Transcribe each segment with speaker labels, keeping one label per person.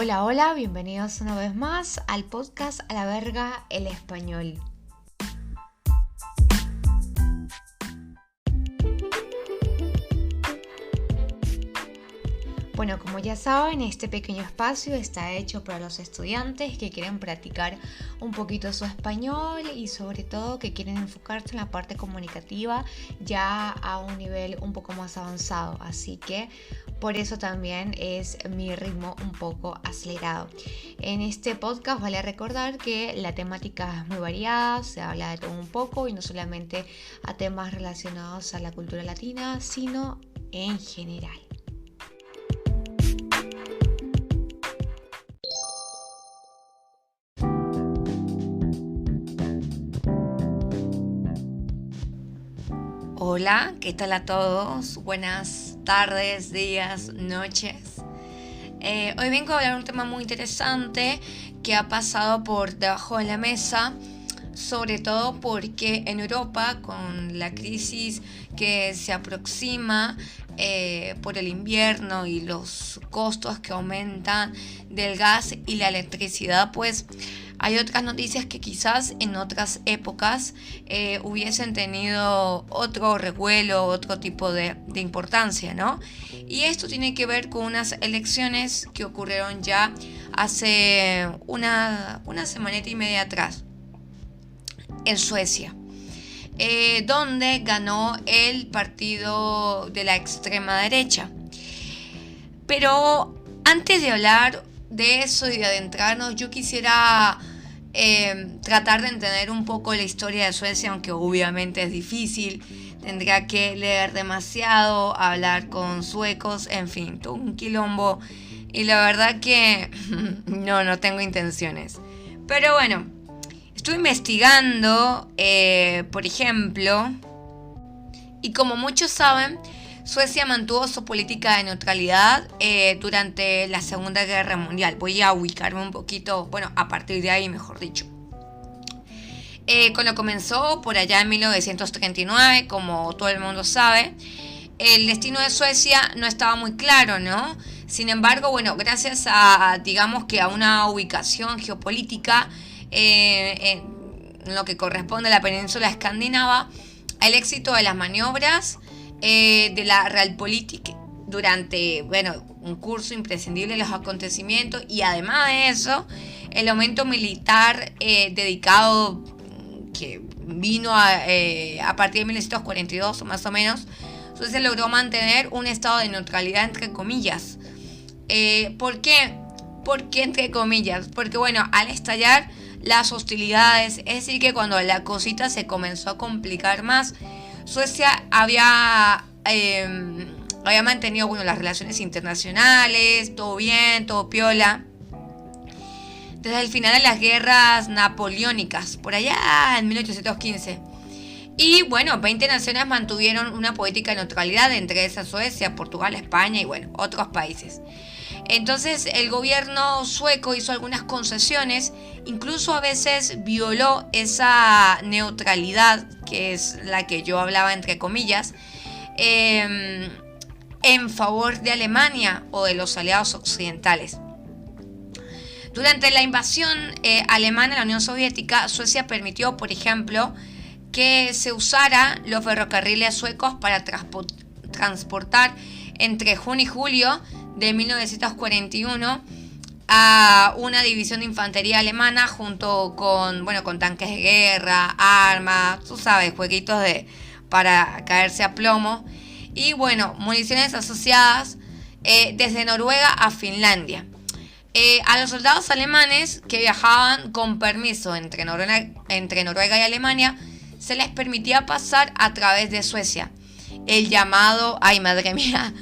Speaker 1: Hola, hola, bienvenidos una vez más al podcast A la Verga el Español. Bueno, como ya saben, este pequeño espacio está hecho para los estudiantes que quieren practicar un poquito su español y sobre todo que quieren enfocarse en la parte comunicativa ya a un nivel un poco más avanzado. Así que por eso también es mi ritmo un poco acelerado. En este podcast vale recordar que la temática es muy variada, se habla de todo un poco y no solamente a temas relacionados a la cultura latina, sino en general. Hola, ¿qué tal a todos? Buenas tardes, días, noches. Hoy vengo a hablar de un tema muy interesante que ha pasado por debajo de la mesa, sobre todo porque en Europa, con la crisis que se aproxima por el invierno y los costos que aumentan del gas y la electricidad, pues hay otras noticias que quizás en otras épocas hubiesen tenido otro revuelo, otro tipo de importancia, ¿no? Y esto tiene que ver con unas elecciones que ocurrieron ya hace una semanita y media atrás en Suecia, donde ganó el partido de la extrema derecha. Pero antes de hablar de eso y de adentrarnos, yo quisiera tratar de entender un poco la historia de Suecia, aunque obviamente es difícil. Tendría que leer demasiado, hablar con suecos, en fin, todo un quilombo. Y la verdad que no tengo intenciones. Pero bueno, estuve investigando, por ejemplo, y como muchos saben, Suecia mantuvo su política de neutralidad durante la Segunda Guerra Mundial. Voy a ubicarme un poquito, a partir de ahí, mejor dicho. Cuando comenzó por allá en 1939, como todo el mundo sabe, el destino de Suecia no estaba muy claro, ¿no? Sin embargo, gracias a, digamos que a una ubicación geopolítica en lo que corresponde a la península escandinava, el éxito de las maniobras de la Realpolitik durante, un curso imprescindible de los acontecimientos, y además de eso, el aumento militar dedicado que vino a partir de 1942 más o menos, Suecia logró mantener un estado de neutralidad entre comillas. ¿Por qué? ¿Por qué entre comillas? Porque al estallar las hostilidades, es decir que cuando la cosita se comenzó a complicar más, Suecia había mantenido las relaciones internacionales, todo bien, todo piola, desde el final de las guerras napoleónicas, por allá en 1815. Y 20 naciones mantuvieron una política de neutralidad, entre esas Suecia, Portugal, España y otros países. Entonces el gobierno sueco hizo algunas concesiones, incluso a veces violó esa neutralidad, que es la que yo hablaba entre comillas, en favor de Alemania o de los aliados occidentales. Durante la invasión alemana en la Unión Soviética, Suecia permitió, por ejemplo, que se usara los ferrocarriles suecos para transportar entre junio y julio de 1941 a una división de infantería alemana junto con tanques de guerra, armas, tú sabes, jueguitos para caerse a plomo, y municiones asociadas desde Noruega a Finlandia. A los soldados alemanes que viajaban con permiso entre Noruega y Alemania se les permitía pasar a través de Suecia. El llamado, ay madre mía,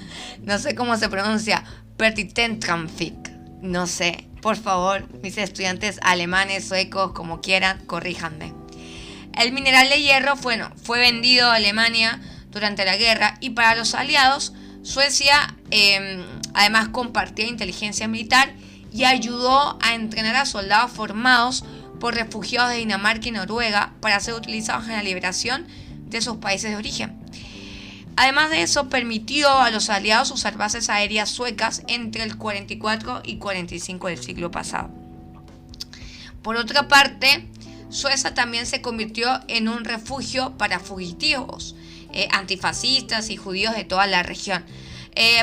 Speaker 1: no sé cómo se pronuncia, Pertitentramfik. No sé, por favor, mis estudiantes alemanes, suecos, como quieran, corríjanme. El mineral de hierro fue vendido a Alemania durante la guerra, y para los aliados, Suecia además compartía inteligencia militar y ayudó a entrenar a soldados formados por refugiados de Dinamarca y Noruega para ser utilizados en la liberación de sus países de origen. Además de eso, permitió a los aliados usar bases aéreas suecas entre el 44 y 45 del siglo pasado. Por otra parte, Suecia también se convirtió en un refugio para fugitivos, antifascistas y judíos de toda la región.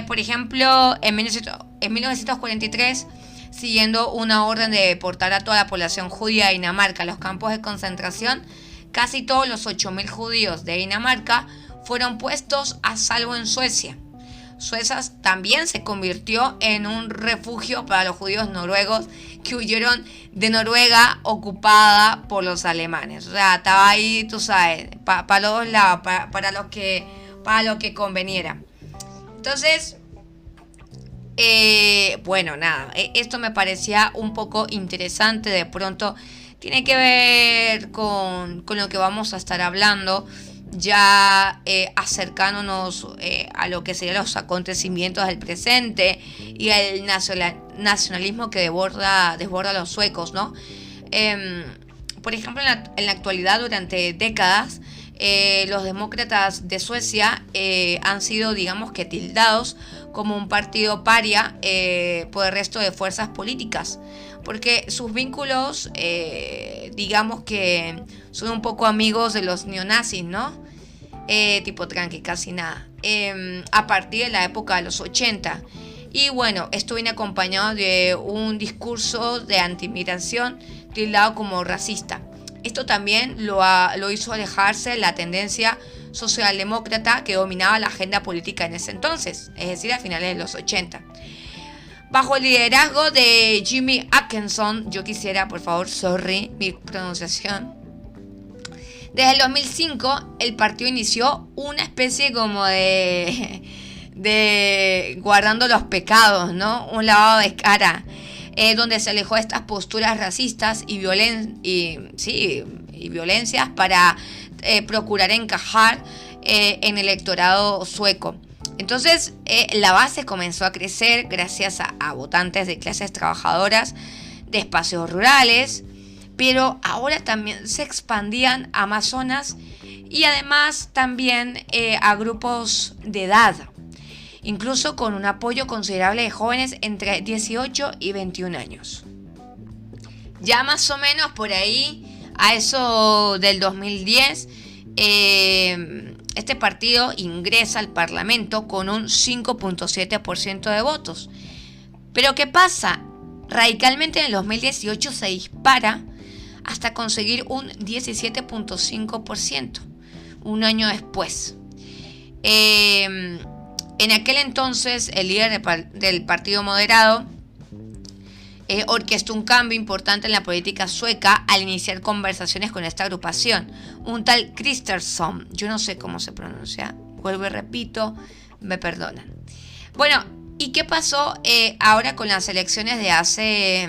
Speaker 1: Por ejemplo, en 1943, siguiendo una orden de deportar a toda la población judía de Dinamarca a los campos de concentración, casi todos los 8.000 judíos de Dinamarca fueron puestos a salvo en Suecia. Suecia también se convirtió en un refugio para los judíos noruegos que huyeron de Noruega ocupada por los alemanes. O sea, estaba ahí, tú sabes, para los dos lados, para lo que conveniera. Entonces, bueno, nada, esto me parecía un poco interesante. De pronto tiene que ver con lo que vamos a estar hablando, ya acercándonos a lo que serían los acontecimientos del presente y el nacionalismo que desborda a los suecos, ¿no? Por ejemplo, en la actualidad, durante décadas, los demócratas de Suecia han sido, digamos que, tildados como un partido paria por el resto de fuerzas políticas, porque sus vínculos, digamos que son un poco amigos de los neonazis, ¿no? Tipo tranqui, casi nada. A partir de la época de los 80. Y bueno, esto viene acompañado de un discurso de antimigración tildado como racista. Esto también lo hizo alejarse de la tendencia socialdemócrata que dominaba la agenda política en ese entonces, es decir, a finales de los 80. Bajo el liderazgo de Jimmy Atkinson, yo quisiera, por favor, sorry mi pronunciación, desde el 2005 el partido inició una especie como de guardando los pecados, ¿no? Un lavado de cara, donde se alejó de estas posturas racistas y violencias para procurar encajar en el electorado sueco. Entonces, la base comenzó a crecer gracias a votantes de clases trabajadoras de espacios rurales, pero ahora también se expandían a más zonas y además también a grupos de edad, incluso con un apoyo considerable de jóvenes entre 18 y 21 años. Ya más o menos por ahí, a eso del 2010, este partido ingresa al Parlamento con un 5.7% de votos. Pero ¿qué pasa? Radicalmente en el 2018 se dispara hasta conseguir un 17.5%, un año después. En aquel entonces, el líder del Partido Moderado orquestó un cambio importante en la política sueca al iniciar conversaciones con esta agrupación, un tal Kristersson, yo no sé cómo se pronuncia, vuelvo y repito, me perdonan. Bueno, ¿y qué pasó ahora con las elecciones de hace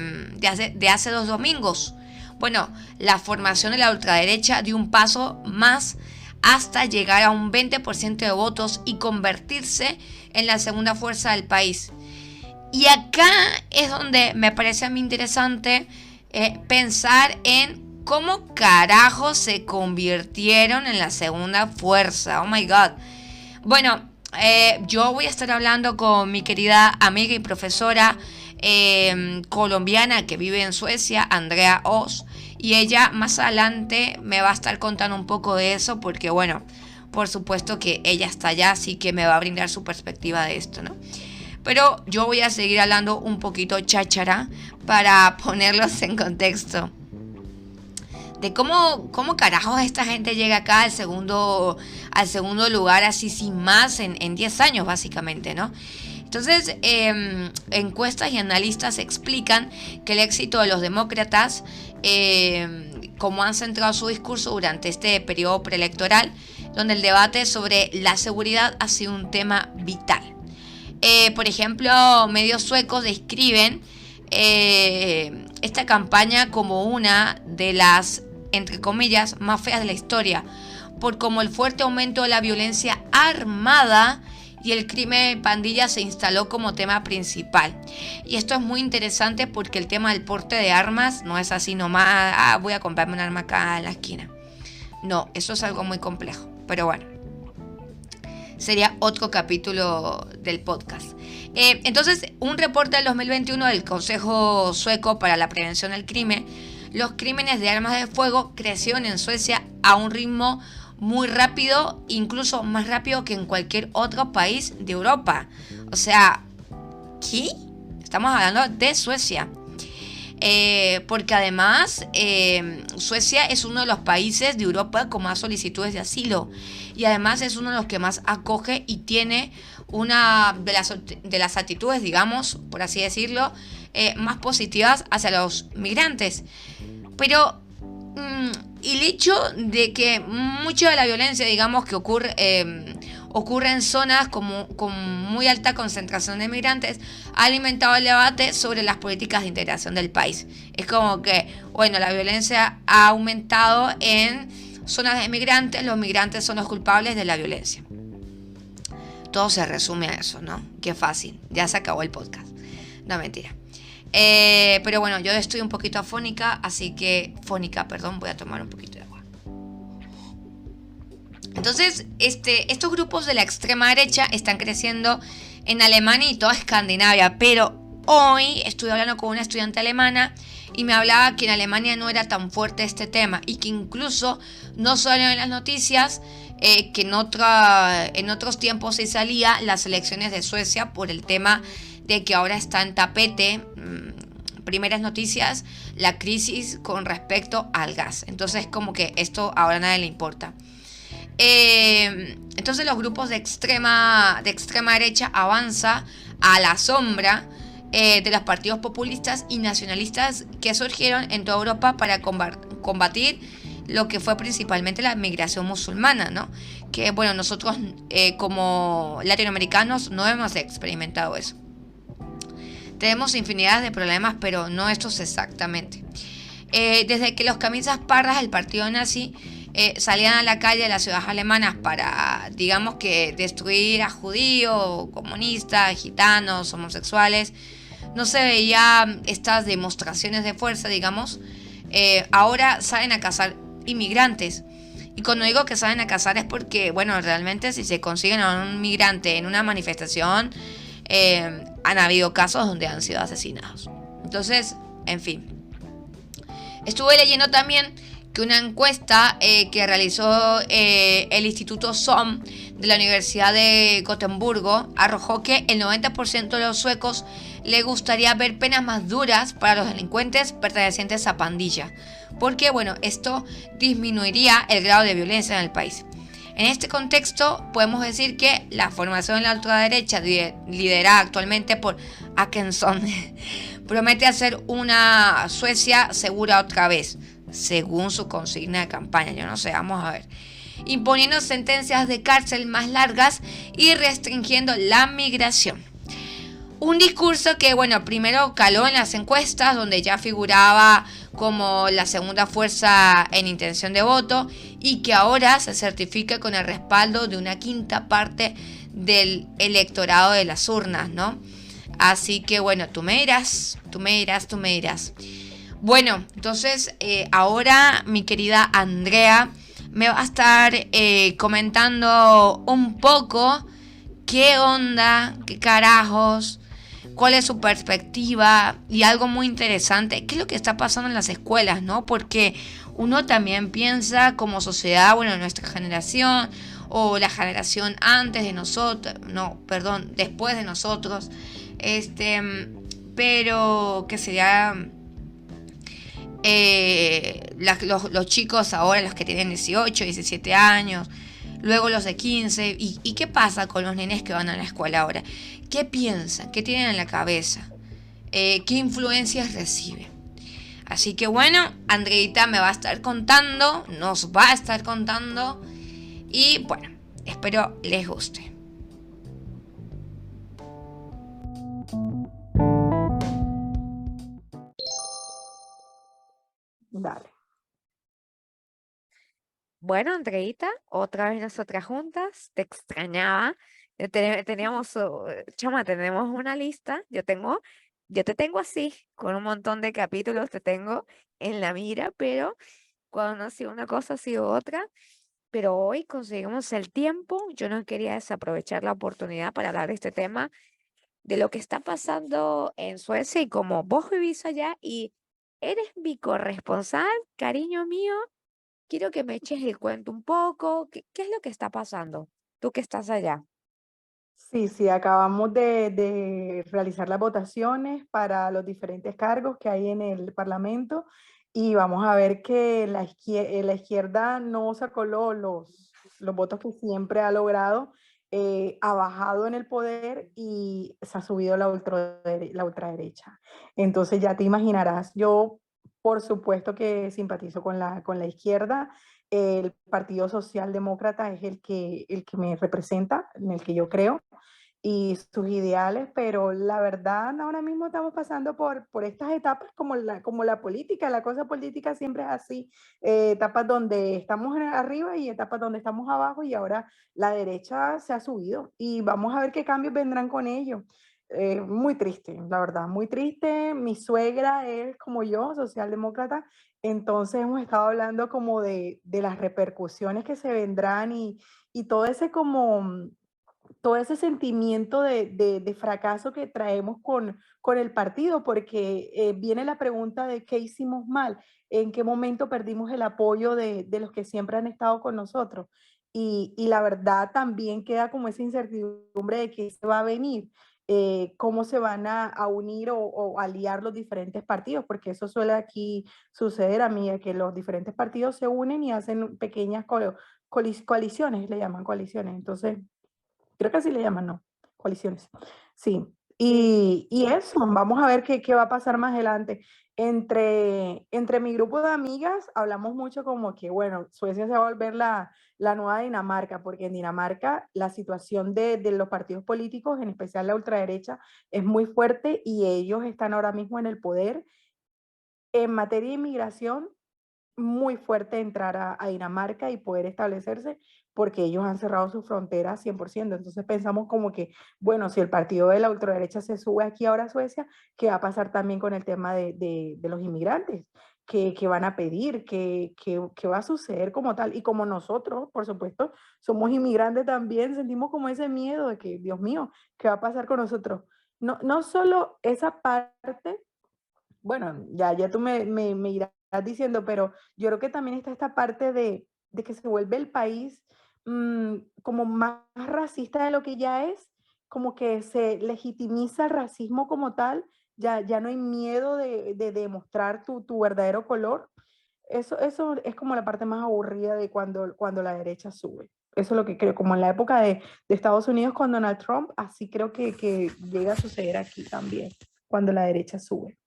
Speaker 1: 2 domingos? Bueno, la formación de la ultraderecha dio un paso más hasta llegar a un 20% de votos y convertirse en la segunda fuerza del país. Y acá es donde me parece a mí interesante pensar en cómo carajo se convirtieron en la segunda fuerza. Oh my God. Bueno, yo voy a estar hablando con mi querida amiga y profesora colombiana que vive en Suecia, Andrea Oz, y ella más adelante me va a estar contando un poco de eso porque, bueno, por supuesto que ella está allá, así que me va a brindar su perspectiva de esto, ¿no? Pero yo voy a seguir hablando un poquito cháchara para ponerlos en contexto de cómo carajos esta gente llega acá al segundo lugar así sin más en 10 años básicamente, ¿no? Entonces, encuestas y analistas explican que el éxito de los demócratas, como han centrado su discurso durante este periodo preelectoral, donde el debate sobre la seguridad ha sido un tema vital. Por ejemplo, medios suecos describen esta campaña como una de las, entre comillas, más feas de la historia, por como el fuerte aumento de la violencia armada y el crimen de pandillas se instaló como tema principal. Y esto es muy interesante porque el tema del porte de armas no es así nomás, voy a comprarme un arma acá en la esquina. No, eso es algo muy complejo, pero bueno. sería otro capítulo del podcast. Entonces, un reporte del 2021 del Consejo Sueco para la Prevención del Crimen, los crímenes de armas de fuego crecieron en Suecia a un ritmo muy rápido, incluso más rápido que en cualquier otro país de Europa. O sea, ¿qué? Estamos hablando de Suecia. Porque además Suecia es uno de los países de Europa con más solicitudes de asilo y además es uno de los que más acoge y tiene una de las actitudes, digamos, por así decirlo, más positivas hacia los migrantes. Pero el hecho de que mucha de la violencia, digamos, que ocurre en zonas con muy alta concentración de migrantes, ha alimentado el debate sobre las políticas de integración del país. Es como que, bueno, la violencia ha aumentado en zonas de migrantes, los migrantes son los culpables de la violencia. Todo se resume a eso, ¿no? Qué fácil, ya se acabó el podcast. No, mentira. Pero bueno, yo estoy un poquito afónica, así que... voy a tomar un poquito de agua. Entonces, estos grupos de la extrema derecha están creciendo en Alemania y toda Escandinavia, pero hoy estuve hablando con una estudiante alemana y me hablaba que en Alemania no era tan fuerte este tema y que incluso no solo en las noticias, que en otros tiempos se salía las elecciones de Suecia por el tema de que ahora está en tapete, primeras noticias, la crisis con respecto al gas. Entonces como que esto ahora a nadie le importa. Entonces los grupos de extrema derecha avanza a la sombra de los partidos populistas y nacionalistas que surgieron en toda Europa para combatir lo que fue principalmente la migración musulmana, ¿no? Que bueno, nosotros como latinoamericanos no hemos experimentado eso. Tenemos infinidad de problemas, pero no estos exactamente. Desde que los camisas pardas del partido nazi salían a la calle de las ciudades alemanas para, digamos que, destruir a judíos, comunistas, gitanos, homosexuales, no se veían estas demostraciones de fuerza, digamos. Ahora salen a cazar inmigrantes. Y cuando digo que salen a cazar es porque, bueno, realmente si se consiguen a un migrante en una manifestación, han habido casos donde han sido asesinados. Entonces, en fin. Estuve leyendo también que una encuesta que realizó el Instituto SOM de la Universidad de Gotemburgo arrojó que el 90% de los suecos le gustaría ver penas más duras para los delincuentes pertenecientes a pandillas, porque bueno, esto disminuiría el grado de violencia en el país. En este contexto podemos decir que la formación de la ultraderecha liderada actualmente por Atkinson promete hacer una Suecia segura otra vez, según su consigna de campaña. Yo no sé, vamos a ver. Imponiendo sentencias de cárcel más largas y restringiendo la migración. Un discurso que, bueno, primero caló en las encuestas, donde ya figuraba como la segunda fuerza en intención de voto y que ahora se certifica con el respaldo de una quinta parte del electorado de las urnas, ¿no? Así que, bueno, tú me dirás. Bueno, entonces ahora mi querida Andrea me va a estar comentando un poco qué onda, qué carajos, cuál es su perspectiva y algo muy interesante, qué es lo que está pasando en las escuelas, ¿no? Porque uno también piensa como sociedad, bueno, nuestra generación o la generación antes de nosotros, después de nosotros, pero que sería los chicos ahora, los que tienen 18, 17 años, luego los de 15. ¿Y qué pasa con los nenes que van a la escuela ahora? ¿Qué piensan? ¿Qué tienen en la cabeza? ¿Qué influencias reciben? Así que bueno, Andreita me va a estar contando, nos va a estar contando. Y bueno, espero les guste.
Speaker 2: Dale. Bueno, Andreita, otra vez nosotras juntas, te extrañaba. Teníamos, chama, tenemos una lista. Yo te tengo así, con un montón de capítulos, te tengo en la mira, pero cuando ha sido una cosa, ha sido otra. pero hoy conseguimos el tiempo. Yo no quería desaprovechar la oportunidad para hablar de este tema, de lo que está pasando en Suecia y como vos vivís allá y eres mi corresponsal, cariño mío, quiero que me eches el cuento un poco. ¿Qué es lo que está pasando? Tú que estás allá.
Speaker 3: Sí, sí, acabamos de realizar las votaciones para los diferentes cargos que hay en el Parlamento y vamos a ver que la izquierda no sacó los votos que siempre ha logrado, ha bajado en el poder y se ha subido la ultraderecha. Entonces ya te imaginarás, yo por supuesto que simpatizo con la izquierda. El Partido Socialdemócrata es el que me representa, en el que yo creo y sus ideales, pero la verdad ahora mismo estamos pasando por estas etapas como la política, la cosa política siempre es así, etapas donde estamos arriba y etapas donde estamos abajo y ahora la derecha se ha subido y vamos a ver qué cambios vendrán con ello. Muy triste, la verdad, muy triste. Mi suegra es como yo, socialdemócrata, entonces hemos estado hablando como de las repercusiones que se vendrán y todo ese sentimiento de fracaso que traemos con el partido, porque viene la pregunta de qué hicimos mal, en qué momento perdimos el apoyo de los que siempre han estado con nosotros. Y la verdad también queda como esa incertidumbre de qué se va a venir, cómo se van a unir o aliar los diferentes partidos, porque eso suele aquí suceder, amiga, que los diferentes partidos se unen y hacen pequeñas coaliciones, le llaman coaliciones. Entonces, creo que así le llaman, ¿no? Coaliciones. Sí.
Speaker 2: Sí.
Speaker 3: Y eso, vamos a ver qué va a pasar más adelante. Entre mi grupo de amigas hablamos mucho como que, bueno, Suecia se va a volver la nueva Dinamarca, porque en Dinamarca la situación de los partidos políticos, en especial la ultraderecha, es muy fuerte y ellos están ahora mismo en el poder. En materia de inmigración, muy fuerte entrar a Dinamarca y poder establecerse porque ellos han cerrado sus fronteras 100%. Entonces pensamos como que, bueno, si el partido de la ultraderecha se sube aquí ahora a Suecia, ¿qué va a pasar también con el tema de los inmigrantes? ¿Qué van a pedir? ¿Qué va a suceder como tal? Y como nosotros, por supuesto, somos inmigrantes también, sentimos como ese miedo de que, Dios mío, ¿qué va a pasar con nosotros? No, no solo esa parte, bueno, ya tú me irás diciendo, pero yo creo que también está esta parte de que se vuelve el país como más racista de lo que ya es, como que se legitimiza el racismo como tal, ya no hay miedo de demostrar tu verdadero color. Eso es como la parte más aburrida de cuando la derecha sube. Eso es lo que creo, como en la época de Estados Unidos con Donald Trump, así creo que llega a suceder aquí también, cuando la derecha sube.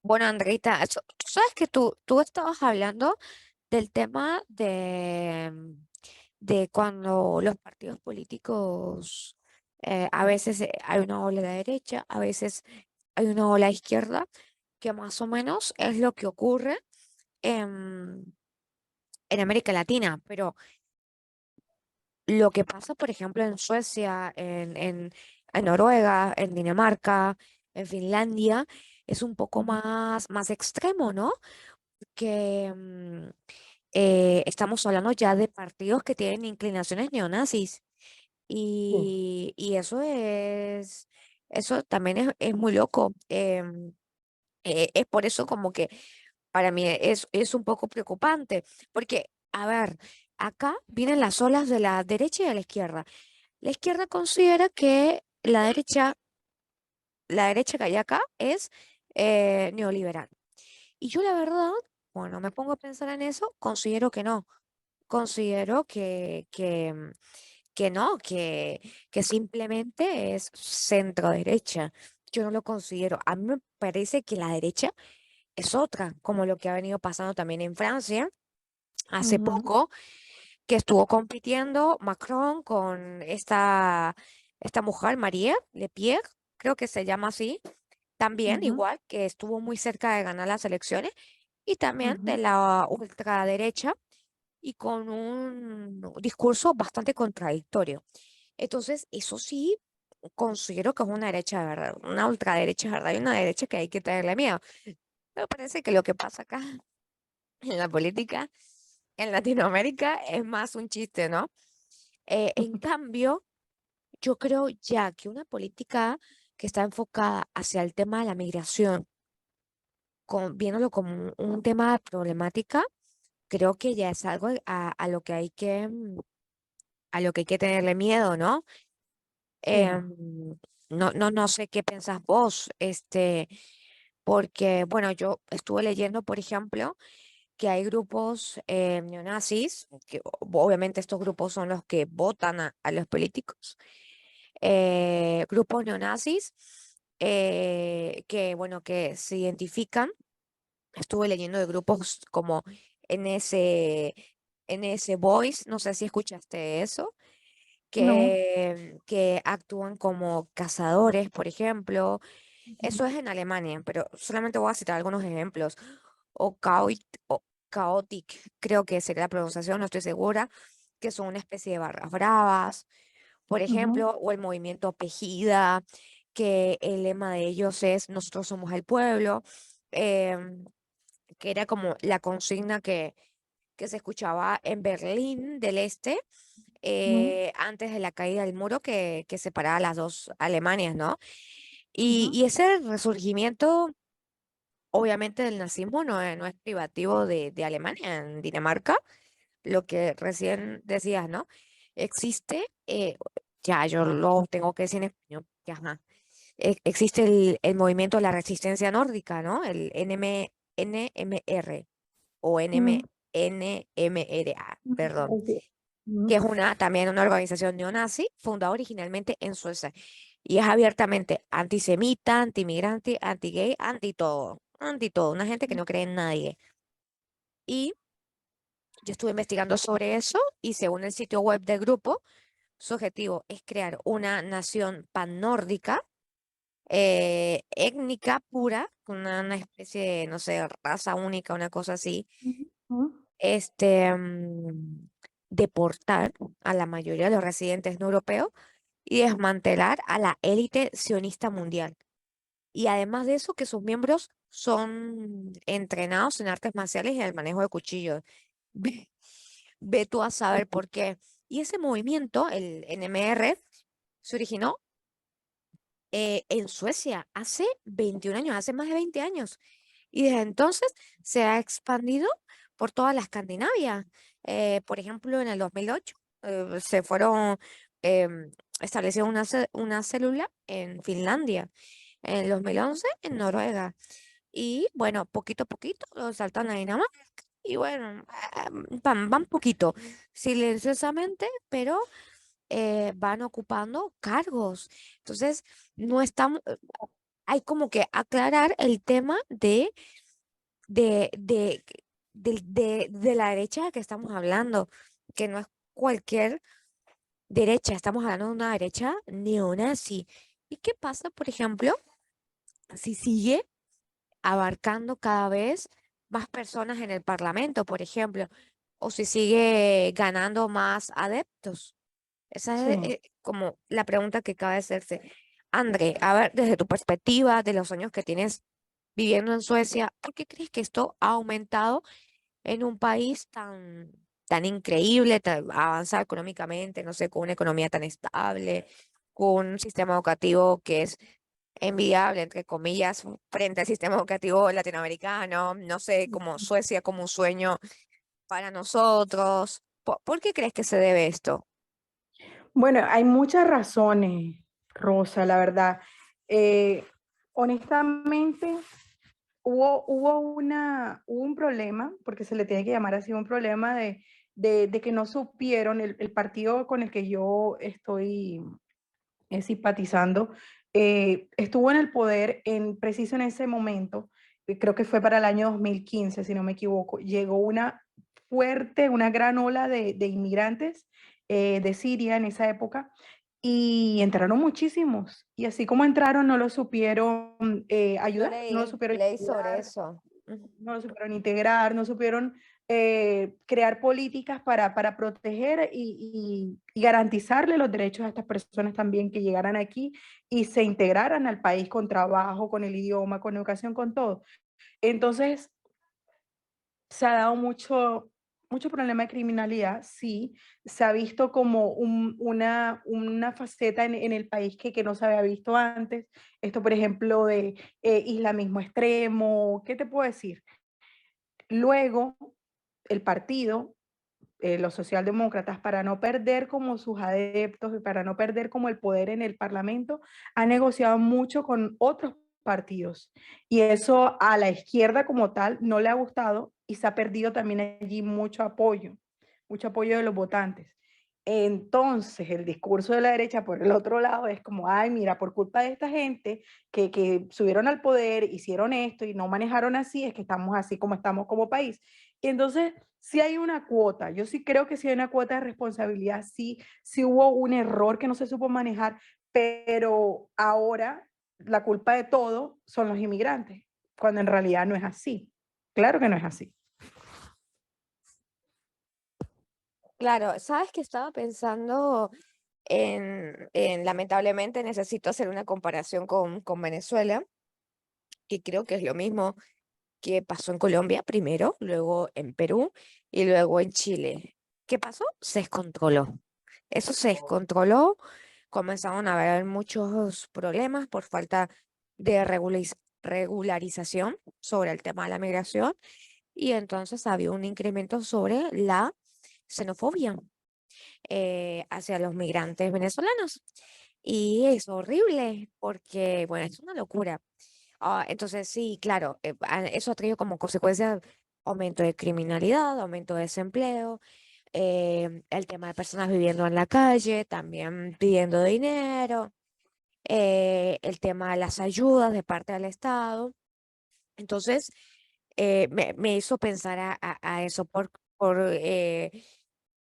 Speaker 2: Bueno, Andreita, tú sabes que tú estabas hablando del tema de cuando los partidos políticos, a veces hay una ola de derecha, a veces hay una ola izquierda, que más o menos es lo que ocurre en, en América Latina, pero lo que pasa, por ejemplo, en Suecia, en Noruega, en Dinamarca, en Finlandia, es un poco más extremo, ¿no? Que estamos hablando ya de partidos que tienen inclinaciones neonazis.
Speaker 3: Sí.
Speaker 2: Y eso también es muy loco. Es por eso como que para mí es un poco preocupante, porque, a ver, acá vienen las olas de la derecha y de la izquierda. La izquierda considera que la derecha que hay acá es neoliberal. Y yo la verdad, bueno, me pongo a pensar en eso, considero que no. Considero que no, que simplemente es centro derecha. Yo no lo considero. A mí me parece que la derecha es otra, como lo que ha venido pasando también en Francia hace
Speaker 3: Ujú,
Speaker 2: poco, que estuvo compitiendo Macron con esta mujer, Marie Le Pen, creo que se llama así, también
Speaker 3: ujú,
Speaker 2: igual, que estuvo muy cerca de ganar las elecciones, y también de
Speaker 3: ujú.
Speaker 2: la ultraderecha y con un discurso bastante contradictorio. Entonces, eso sí, considero que es una derecha de verdad, una ultraderecha de verdad y una derecha que hay que tenerle miedo. Me parece que lo que pasa acá en la política en Latinoamérica es más un chiste, ¿no? En cambio, yo creo ya que una política que está enfocada hacia el tema de la migración, viéndolo como un tema de problemática, creo que ya es algo a lo que hay que, a lo que hay que tenerle miedo, ¿no?
Speaker 3: Sí,
Speaker 2: No sé qué pensás vos, porque, bueno, yo estuve leyendo, por ejemplo, que hay grupos neonazis, que obviamente estos grupos son los que votan a los políticos, grupos neonazis que, bueno, que se identifican. Estuve leyendo de grupos como NS, NS Boys, no sé si escuchaste eso,
Speaker 3: no.
Speaker 2: que actúan como cazadores, por ejemplo.
Speaker 3: Ujú,
Speaker 2: Eso es en Alemania, pero solamente voy a citar algunos ejemplos. O Chaotic, creo que sería la pronunciación, no estoy segura, que son una especie de barras bravas, por
Speaker 3: ujú,
Speaker 2: ejemplo, o el movimiento Pejida, que el lema de ellos es Nosotros somos el pueblo, em, que era como la consigna que se escuchaba en Berlín del Este
Speaker 3: ujú,
Speaker 2: antes de la caída del muro que separaba las dos Alemanias, ¿no?
Speaker 3: ujú,
Speaker 2: Y ese resurgimiento, obviamente, del nazismo no es privativo de Alemania, en Dinamarca, lo que recién decías, ¿no? Existe, ya yo lo tengo que decir en español, que ajá, existe el movimiento de la resistencia nórdica, ¿no? El NMR o
Speaker 3: ujú,
Speaker 2: NMRA,
Speaker 3: ujú,
Speaker 2: perdón,
Speaker 3: así es.
Speaker 2: que
Speaker 3: Ujú,
Speaker 2: es también una organización neonazi fundada originalmente en Suecia y es abiertamente antisemita, antimigrante, anti-gay, anti todo, una gente que no cree en nadie. Y yo estuve investigando sobre eso y según el sitio web del grupo, su objetivo es crear una nación panórdica, étnica pura, con una especie de, no sé, raza única, una cosa así,
Speaker 3: ujú, ujú,
Speaker 2: este, mm, deportar a la mayoría de los residentes no europeos y desmantelar a la élite sionista mundial. Y además de eso, que sus miembros son entrenados en artes marciales y en el manejo de cuchillos. Ve, ve tú a saber por qué. Y ese movimiento, el NMR, se originó en Suecia hace 21 años, hace más de 20 años. Y desde entonces se ha expandido por toda la Escandinavia. Por ejemplo, en el 2008 se fueron, em, establecieron una célula en Finlandia, en el 2011 en Noruega. Y bueno, poquito a poquito lo saltan a Dinamarca. Y bueno, van poquito, silenciosamente, pero van ocupando cargos. Entonces, no estamos, hay como que aclarar el tema de, de, de la derecha que estamos hablando, que no es cualquier derecha, estamos hablando de una derecha neonazi. ¿Y qué pasa, por ejemplo, si sigue abarcando cada vez más personas en el Parlamento, por ejemplo, o si sigue ganando más adeptos? Esa es
Speaker 3: sí.
Speaker 2: como la pregunta que cabe hacerse. André, a ver, desde tu perspectiva, de los años que tienes viviendo en Suecia, ¿por qué crees que esto ha aumentado en un país tan increíble, tan avanzado económicamente, no sé, con una economía tan estable, con un sistema educativo que es envidiable, entre comillas, frente al sistema educativo latinoamericano, no sé, como Suecia, como un sueño para nosotros? ¿Por qué crees que se debe esto?
Speaker 3: Bueno, hay muchas razones, Rosa, la verdad. Eh, honestamente, hubo un problema, porque se le tiene que llamar así, un problema de que no supieron, el partido con el que yo estoy simpatizando, estuvo en el poder preciso en ese momento, creo que fue para el año 2015, si no me equivoco, llegó una gran ola de inmigrantes de Siria en esa época y entraron muchísimos. Y así como entraron, no lo supieron
Speaker 2: Yo
Speaker 3: ayudar, no lo supieron
Speaker 2: leí sobre
Speaker 3: ayudar,
Speaker 2: eso. Ujú.
Speaker 3: no lo supieron integrar, no supieron crear políticas para proteger y garantizarle los derechos a estas personas también que llegaran aquí y se integraran al país con trabajo, con el idioma, con educación, con todo. Entonces, se ha dado mucho, mucho problema de criminalidad, sí. Se ha visto como una faceta en el país que no se había visto antes. Esto, por ejemplo, de islamismo extremo, ¿qué te puedo decir? Luego, el partido, los socialdemócratas, para no perder como sus adeptos y para no perder como el poder en el Parlamento, ha negociado mucho con otros partidos. Y eso a la izquierda como tal no le ha gustado y se ha perdido también allí mucho apoyo de los votantes. Entonces, el discurso de la derecha por el otro lado es como, ay, mira, por culpa de esta gente que subieron al poder, hicieron esto y no manejaron así, es que estamos así como estamos como país. Y entonces, sí hay una cuota, yo sí creo que sí hay una cuota de responsabilidad, sí hubo un error que no se supo manejar, pero ahora la culpa de todo son los inmigrantes, cuando en realidad no es así. Claro que no es así.
Speaker 2: Claro, sabes que estaba pensando lamentablemente necesito hacer una comparación con Venezuela, que creo que es lo mismo que pasó en Colombia primero, luego en Perú y luego en Chile. ¿Qué pasó? Se descontroló. Eso se descontroló, comenzaron a haber muchos problemas por falta de regularización sobre el tema de la migración y entonces había un incremento sobre la xenofobia hacia los migrantes venezolanos. Y es horrible porque, bueno, es una locura. Entonces, sí, claro, eso ha traído como consecuencia aumento de criminalidad, aumento de desempleo, el tema de personas viviendo en la calle, también pidiendo dinero, el tema de las ayudas de parte del Estado. Entonces, me hizo pensar a eso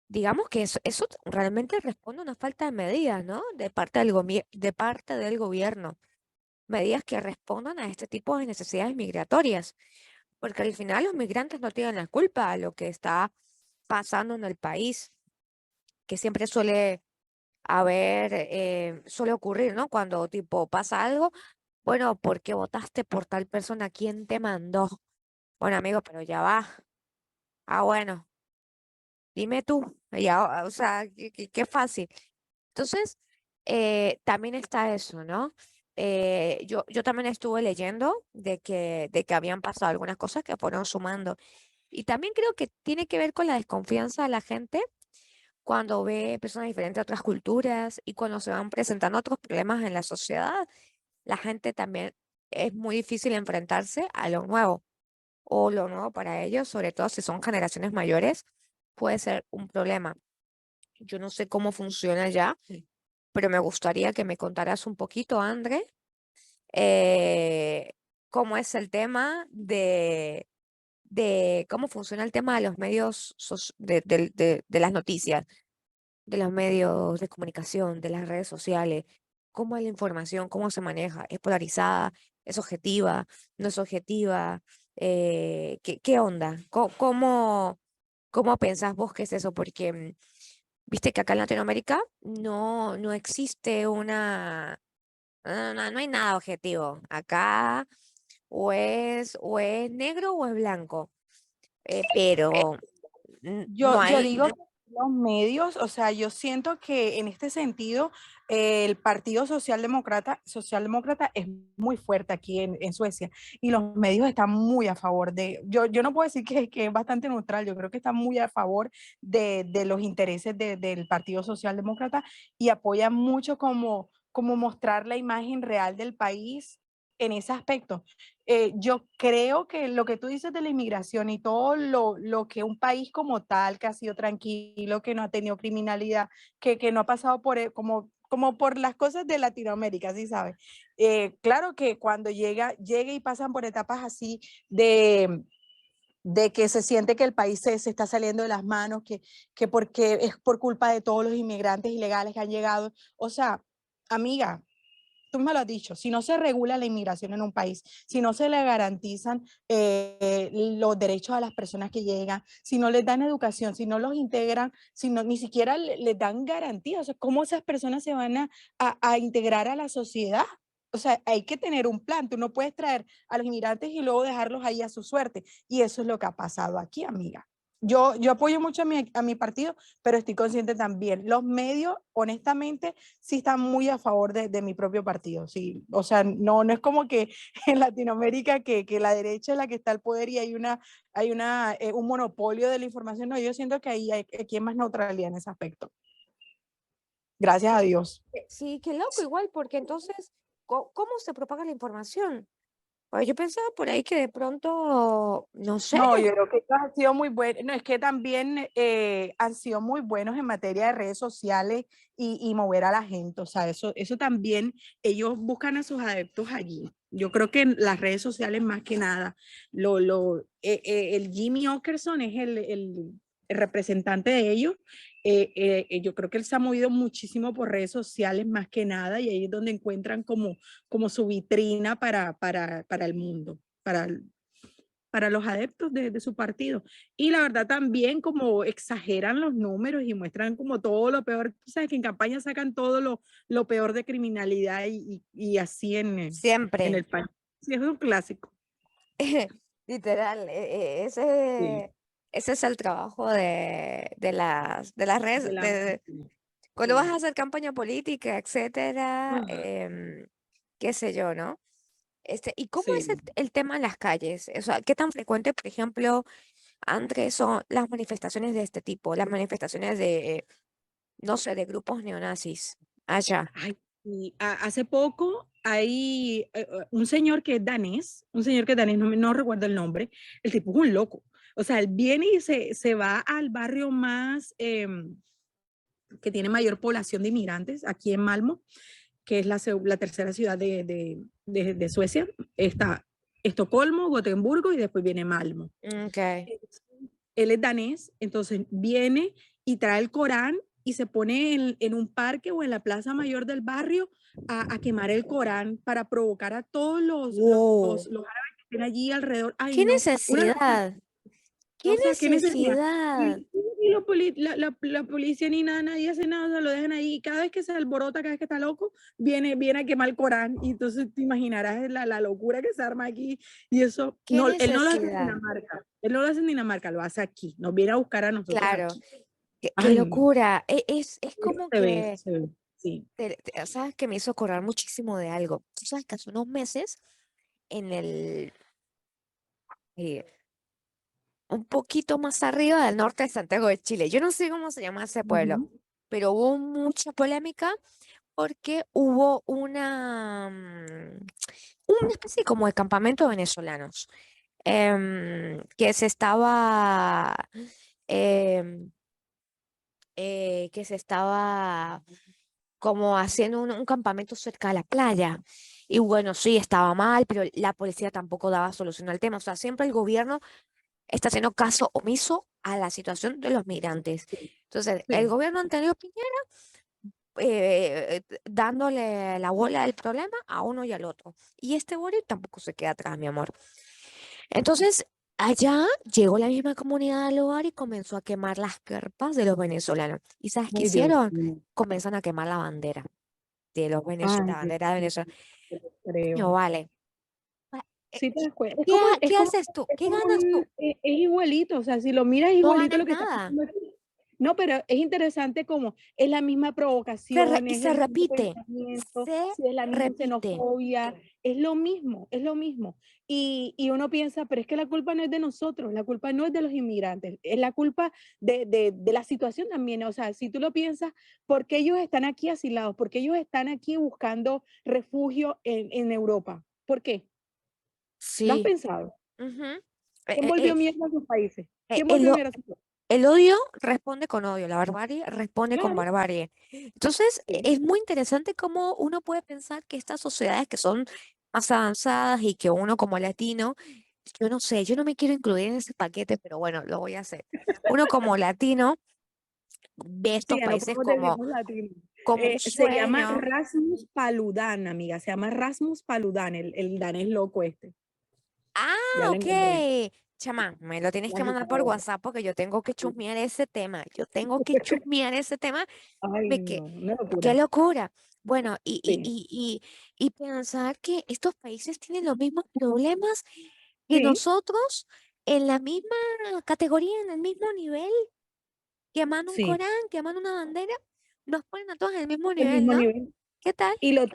Speaker 2: digamos que eso realmente responde a una falta de medidas, ¿no? De parte del gobierno, medidas que respondan a este tipo de necesidades migratorias, porque al final los migrantes no tienen la culpa de lo que está pasando en el país, que siempre suele ocurrir, ¿no? Cuando tipo pasa algo, bueno, ¿por qué votaste por tal persona? ¿Quién te mandó? Bueno, amigo, pero ya va. Ah, bueno, dime tú. Ya, o sea, qué fácil. Entonces, también está eso, ¿no? Yo también estuve leyendo de que habían pasado algunas cosas que fueron sumando. Y también creo que tiene que ver con la desconfianza de la gente cuando ve personas diferentes de otras culturas y cuando se van presentando otros problemas en la sociedad. La gente también es muy difícil enfrentarse a lo nuevo o lo nuevo para ellos, sobre todo si son generaciones mayores, puede ser un problema. Yo no sé cómo funciona ya, pero me gustaría que me contaras un poquito, André, eh, cómo es el tema de cómo funciona el tema de los medios, de las noticias, de los medios de comunicación, de las redes sociales, cómo es la información, cómo se maneja, es polarizada, es objetiva, no es objetiva, ¿qué onda? ¿Cómo pensás vos que es eso? Porque viste que acá en Latinoamérica no existe no hay nada objetivo. Acá o es negro o es blanco, pero no
Speaker 3: Yo
Speaker 2: hay,
Speaker 3: digo que los medios, o sea, yo siento que en este sentido el Partido Socialdemócrata es muy fuerte aquí en Suecia y los medios están muy a favor yo no puedo decir que es bastante neutral, yo creo que están muy a favor de los intereses del Partido Socialdemócrata y apoyan mucho como mostrar la imagen real del país en ese aspecto. Yo creo que lo que tú dices de la inmigración y todo lo que un país como tal, que ha sido tranquilo, que no ha tenido criminalidad, que no ha pasado como por las cosas de Latinoamérica, ¿sí sabes? Claro que cuando llega y pasan por etapas así de que se siente que el país se está saliendo de las manos, que porque es por culpa de todos los inmigrantes ilegales que han llegado. O sea, amiga, tú me lo has dicho, si no se regula la inmigración en un país, si no se le garantizan los derechos a las personas que llegan, si no les dan educación, si no los integran, si no, ni siquiera les dan garantías, o sea, ¿cómo esas personas se van a integrar a la sociedad? O sea, hay que tener un plan, tú no puedes traer a los inmigrantes y luego dejarlos ahí a su suerte. Y eso es lo que ha pasado aquí, amiga. yo apoyo mucho a mi partido, pero estoy consciente también. Los medios, honestamente, sí están muy a favor de mi propio partido. Sí. O sea, no es como que en Latinoamérica que la derecha es la que está al poder y un monopolio de la información. No, yo siento que aquí hay más neutralidad en ese aspecto. Gracias a Dios.
Speaker 2: Sí, qué loco igual, porque entonces, ¿cómo se propaga la información? Pues yo pensaba por ahí que de pronto, no sé.
Speaker 3: No, yo creo que ellos han sido muy buenos. No, es que también han sido muy buenos en materia de redes sociales y mover a la gente. O sea, eso también, ellos buscan a sus adeptos allí. Yo creo que en las redes sociales más que nada, el Jimmy Åkesson es el representante de ellos. Yo creo que él se ha movido muchísimo por redes sociales más que nada y ahí es donde encuentran como su vitrina para el mundo, para los adeptos de su partido. Y la verdad también como exageran los números y muestran como todo lo peor, sabes que en campaña sacan todo lo peor de criminalidad y así en
Speaker 2: Siempre.
Speaker 3: el país. Sí, es un clásico.
Speaker 2: Literal,
Speaker 3: Sí,
Speaker 2: ese es el trabajo de las redes,
Speaker 3: de la,
Speaker 2: cuando vas
Speaker 3: sí.
Speaker 2: a hacer campaña política, etcétera,
Speaker 3: Ajá,
Speaker 2: qué sé yo, ¿no? ¿Y cómo es el,
Speaker 3: sí.
Speaker 2: el tema en las calles? O sea, ¿qué tan frecuente, por ejemplo, Andrés, son las manifestaciones de este tipo, las manifestaciones de, no sé, de grupos neonazis allá?
Speaker 3: Ay, y hace poco hay un señor que es danés, no recuerdo el nombre, el tipo es un loco. O sea, él viene y se va al barrio más, que tiene mayor población de inmigrantes, aquí en Malmo, que es la tercera ciudad de Suecia. Está Estocolmo, Gotemburgo y después viene Malmo.
Speaker 2: Okay.
Speaker 3: Él es danés, entonces viene y trae el Corán y se pone en un parque o en la plaza mayor del barrio a quemar el Corán para provocar a todos
Speaker 2: Wow.
Speaker 3: los árabes que estén allí alrededor. Ay,
Speaker 2: ¿Qué
Speaker 3: no, una locura.
Speaker 2: necesidad? ¿Qué
Speaker 3: O sea, qué necesidad.
Speaker 2: necesidad?
Speaker 3: Y la policía ni nada, nadie hace nada, o sea, lo dejan ahí. Y cada vez que se alborota, cada vez que está loco, viene a quemar el Corán. Y entonces te imaginarás la locura que se arma aquí. Y eso,
Speaker 2: ¿Qué
Speaker 3: no, él no lo hace en
Speaker 2: necesidad?
Speaker 3: Dinamarca. Él no lo hace en Dinamarca, lo hace aquí. Nos viene a buscar a nosotros
Speaker 2: Claro,
Speaker 3: aquí.
Speaker 2: qué
Speaker 3: Ay, no.
Speaker 2: locura. Es como que,
Speaker 3: Se ve, sí.
Speaker 2: ¿sabes? Que me hizo acordar muchísimo de algo. Tú sabes que hace unos meses, en eh, un poquito más arriba del norte de Santiago de Chile, yo no sé cómo se llama ese pueblo,
Speaker 3: Ujú.
Speaker 2: pero hubo mucha polémica porque hubo una especie como de campamento de venezolanos, que se estaba, em, que se estaba como haciendo un campamento cerca de la playa. Y bueno, sí, estaba mal, pero la policía tampoco daba solución al tema. O sea, siempre el gobierno está haciendo caso omiso a la situación de los migrantes. Entonces, el
Speaker 3: Sí.
Speaker 2: gobierno anterior Piñera, dándole la bola del problema a uno y al otro. Y este Boric tampoco se queda atrás, mi amor. Entonces, allá llegó la misma comunidad al lugar y comenzó a quemar las carpas de los venezolanos. ¿Y sabes qué
Speaker 3: Ay, Dios
Speaker 2: hicieron?
Speaker 3: mío.
Speaker 2: Comienzan a quemar la bandera de los
Speaker 3: Ay,
Speaker 2: la
Speaker 3: Dios
Speaker 2: bandera de
Speaker 3: mío,
Speaker 2: Venezuela.
Speaker 3: te lo creo.
Speaker 2: No, vale. Eh,
Speaker 3: Sí te das cuenta.
Speaker 2: ¿Qué, qué haces tú? ¿Qué ganas tú?
Speaker 3: Es igualito, o sea, si lo miras es
Speaker 2: No
Speaker 3: igualito
Speaker 2: ganas
Speaker 3: lo que está
Speaker 2: nada.
Speaker 3: pasando aquí. No, pero es interesante como es la misma provocación,
Speaker 2: Y
Speaker 3: es
Speaker 2: se
Speaker 3: el mismo
Speaker 2: repite.
Speaker 3: pensamiento,
Speaker 2: Se
Speaker 3: si es la misma
Speaker 2: repite.
Speaker 3: xenofobia, es lo mismo, es lo mismo. Y uno piensa, pero es que la culpa no es de nosotros, la culpa no es de los inmigrantes, es la culpa de la situación también. O sea, si tú lo piensas, ¿por qué ellos están aquí asilados? ¿Por qué ellos están aquí buscando refugio en Europa? ¿Por qué? ¿Lo has
Speaker 2: Sí.
Speaker 3: pensado?
Speaker 2: Ujú.
Speaker 3: ¿Quién volvió mierda a sus países?
Speaker 2: Eh,
Speaker 3: ¿Quién
Speaker 2: el,
Speaker 3: volvió
Speaker 2: o-
Speaker 3: mierda a sus países?
Speaker 2: el odio responde con odio, la barbarie responde con
Speaker 3: Claro,
Speaker 2: barbarie. Entonces,
Speaker 3: sí.
Speaker 2: es muy interesante cómo uno puede pensar que estas sociedades que son más avanzadas y que uno como latino, yo no sé, yo no me quiero incluir en ese paquete, pero bueno, lo voy a hacer. Uno como latino ve estos
Speaker 3: Sí, ya no
Speaker 2: países
Speaker 3: podemos
Speaker 2: como,
Speaker 3: decirnos latino.
Speaker 2: como un
Speaker 3: Se llama
Speaker 2: sueño.
Speaker 3: Rasmus Paludan, amiga. Se llama Rasmus Paludan, el danés loco este.
Speaker 2: Ah,
Speaker 3: Ya lo encontré.
Speaker 2: ok. Chama, me lo tienes que mandar por
Speaker 3: Agitador.
Speaker 2: WhatsApp porque yo tengo que chusmear ese tema. Yo tengo que chusmear ese tema
Speaker 3: Ay,
Speaker 2: de que,
Speaker 3: no, una
Speaker 2: qué
Speaker 3: locura.
Speaker 2: locura. Bueno,
Speaker 3: Sí,
Speaker 2: y pensar que estos países tienen los mismos problemas que
Speaker 3: sí,
Speaker 2: nosotros, en la misma categoría, en el mismo nivel, quemando un
Speaker 4: Sí,
Speaker 2: Corán, quemando una bandera, nos ponen a todos en el mismo
Speaker 4: el
Speaker 2: nivel,
Speaker 4: mismo
Speaker 2: ¿no?
Speaker 4: nivel.
Speaker 2: ¿Qué tal?
Speaker 4: Y
Speaker 2: Ah,
Speaker 4: lo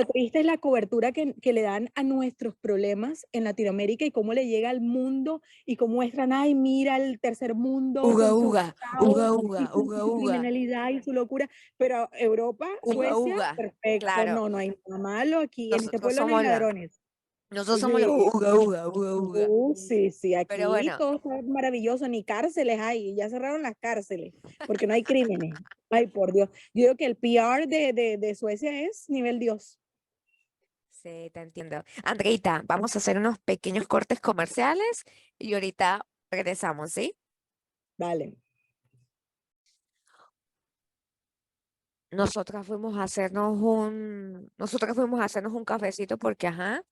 Speaker 4: triste es la cobertura que le dan a nuestros problemas en Latinoamérica y cómo le llega al mundo y cómo muestran, ay, mira el tercer mundo
Speaker 2: uga,
Speaker 4: con su
Speaker 2: uga,
Speaker 4: caos
Speaker 2: uga,
Speaker 4: y
Speaker 2: uga,
Speaker 4: y
Speaker 2: uga,
Speaker 4: su
Speaker 2: uga,
Speaker 4: criminalidad y su locura. Pero Europa,
Speaker 2: uga,
Speaker 4: Suecia,
Speaker 2: uga.
Speaker 4: perfecto,
Speaker 2: Claro,
Speaker 4: no, no hay nada malo aquí. En este
Speaker 2: nosotros
Speaker 4: pueblo no hay
Speaker 2: somos la,
Speaker 4: ladrones.
Speaker 2: nosotros somos los
Speaker 4: Sí,
Speaker 2: uga, uga, uga, uga.
Speaker 4: sí, sí,
Speaker 2: Pero
Speaker 4: aquí
Speaker 2: bueno,
Speaker 4: todo está maravilloso, ni cárceles hay, ya cerraron las cárceles, porque no hay crímenes. Ay, por Dios. Yo digo que el PR de Suecia es nivel Dios.
Speaker 2: sí, te entiendo. Andreita, vamos a hacer unos pequeños cortes comerciales y ahorita regresamos, ¿sí?
Speaker 4: Dale.
Speaker 2: Nosotras fuimos a hacernos un cafecito porque, ajá,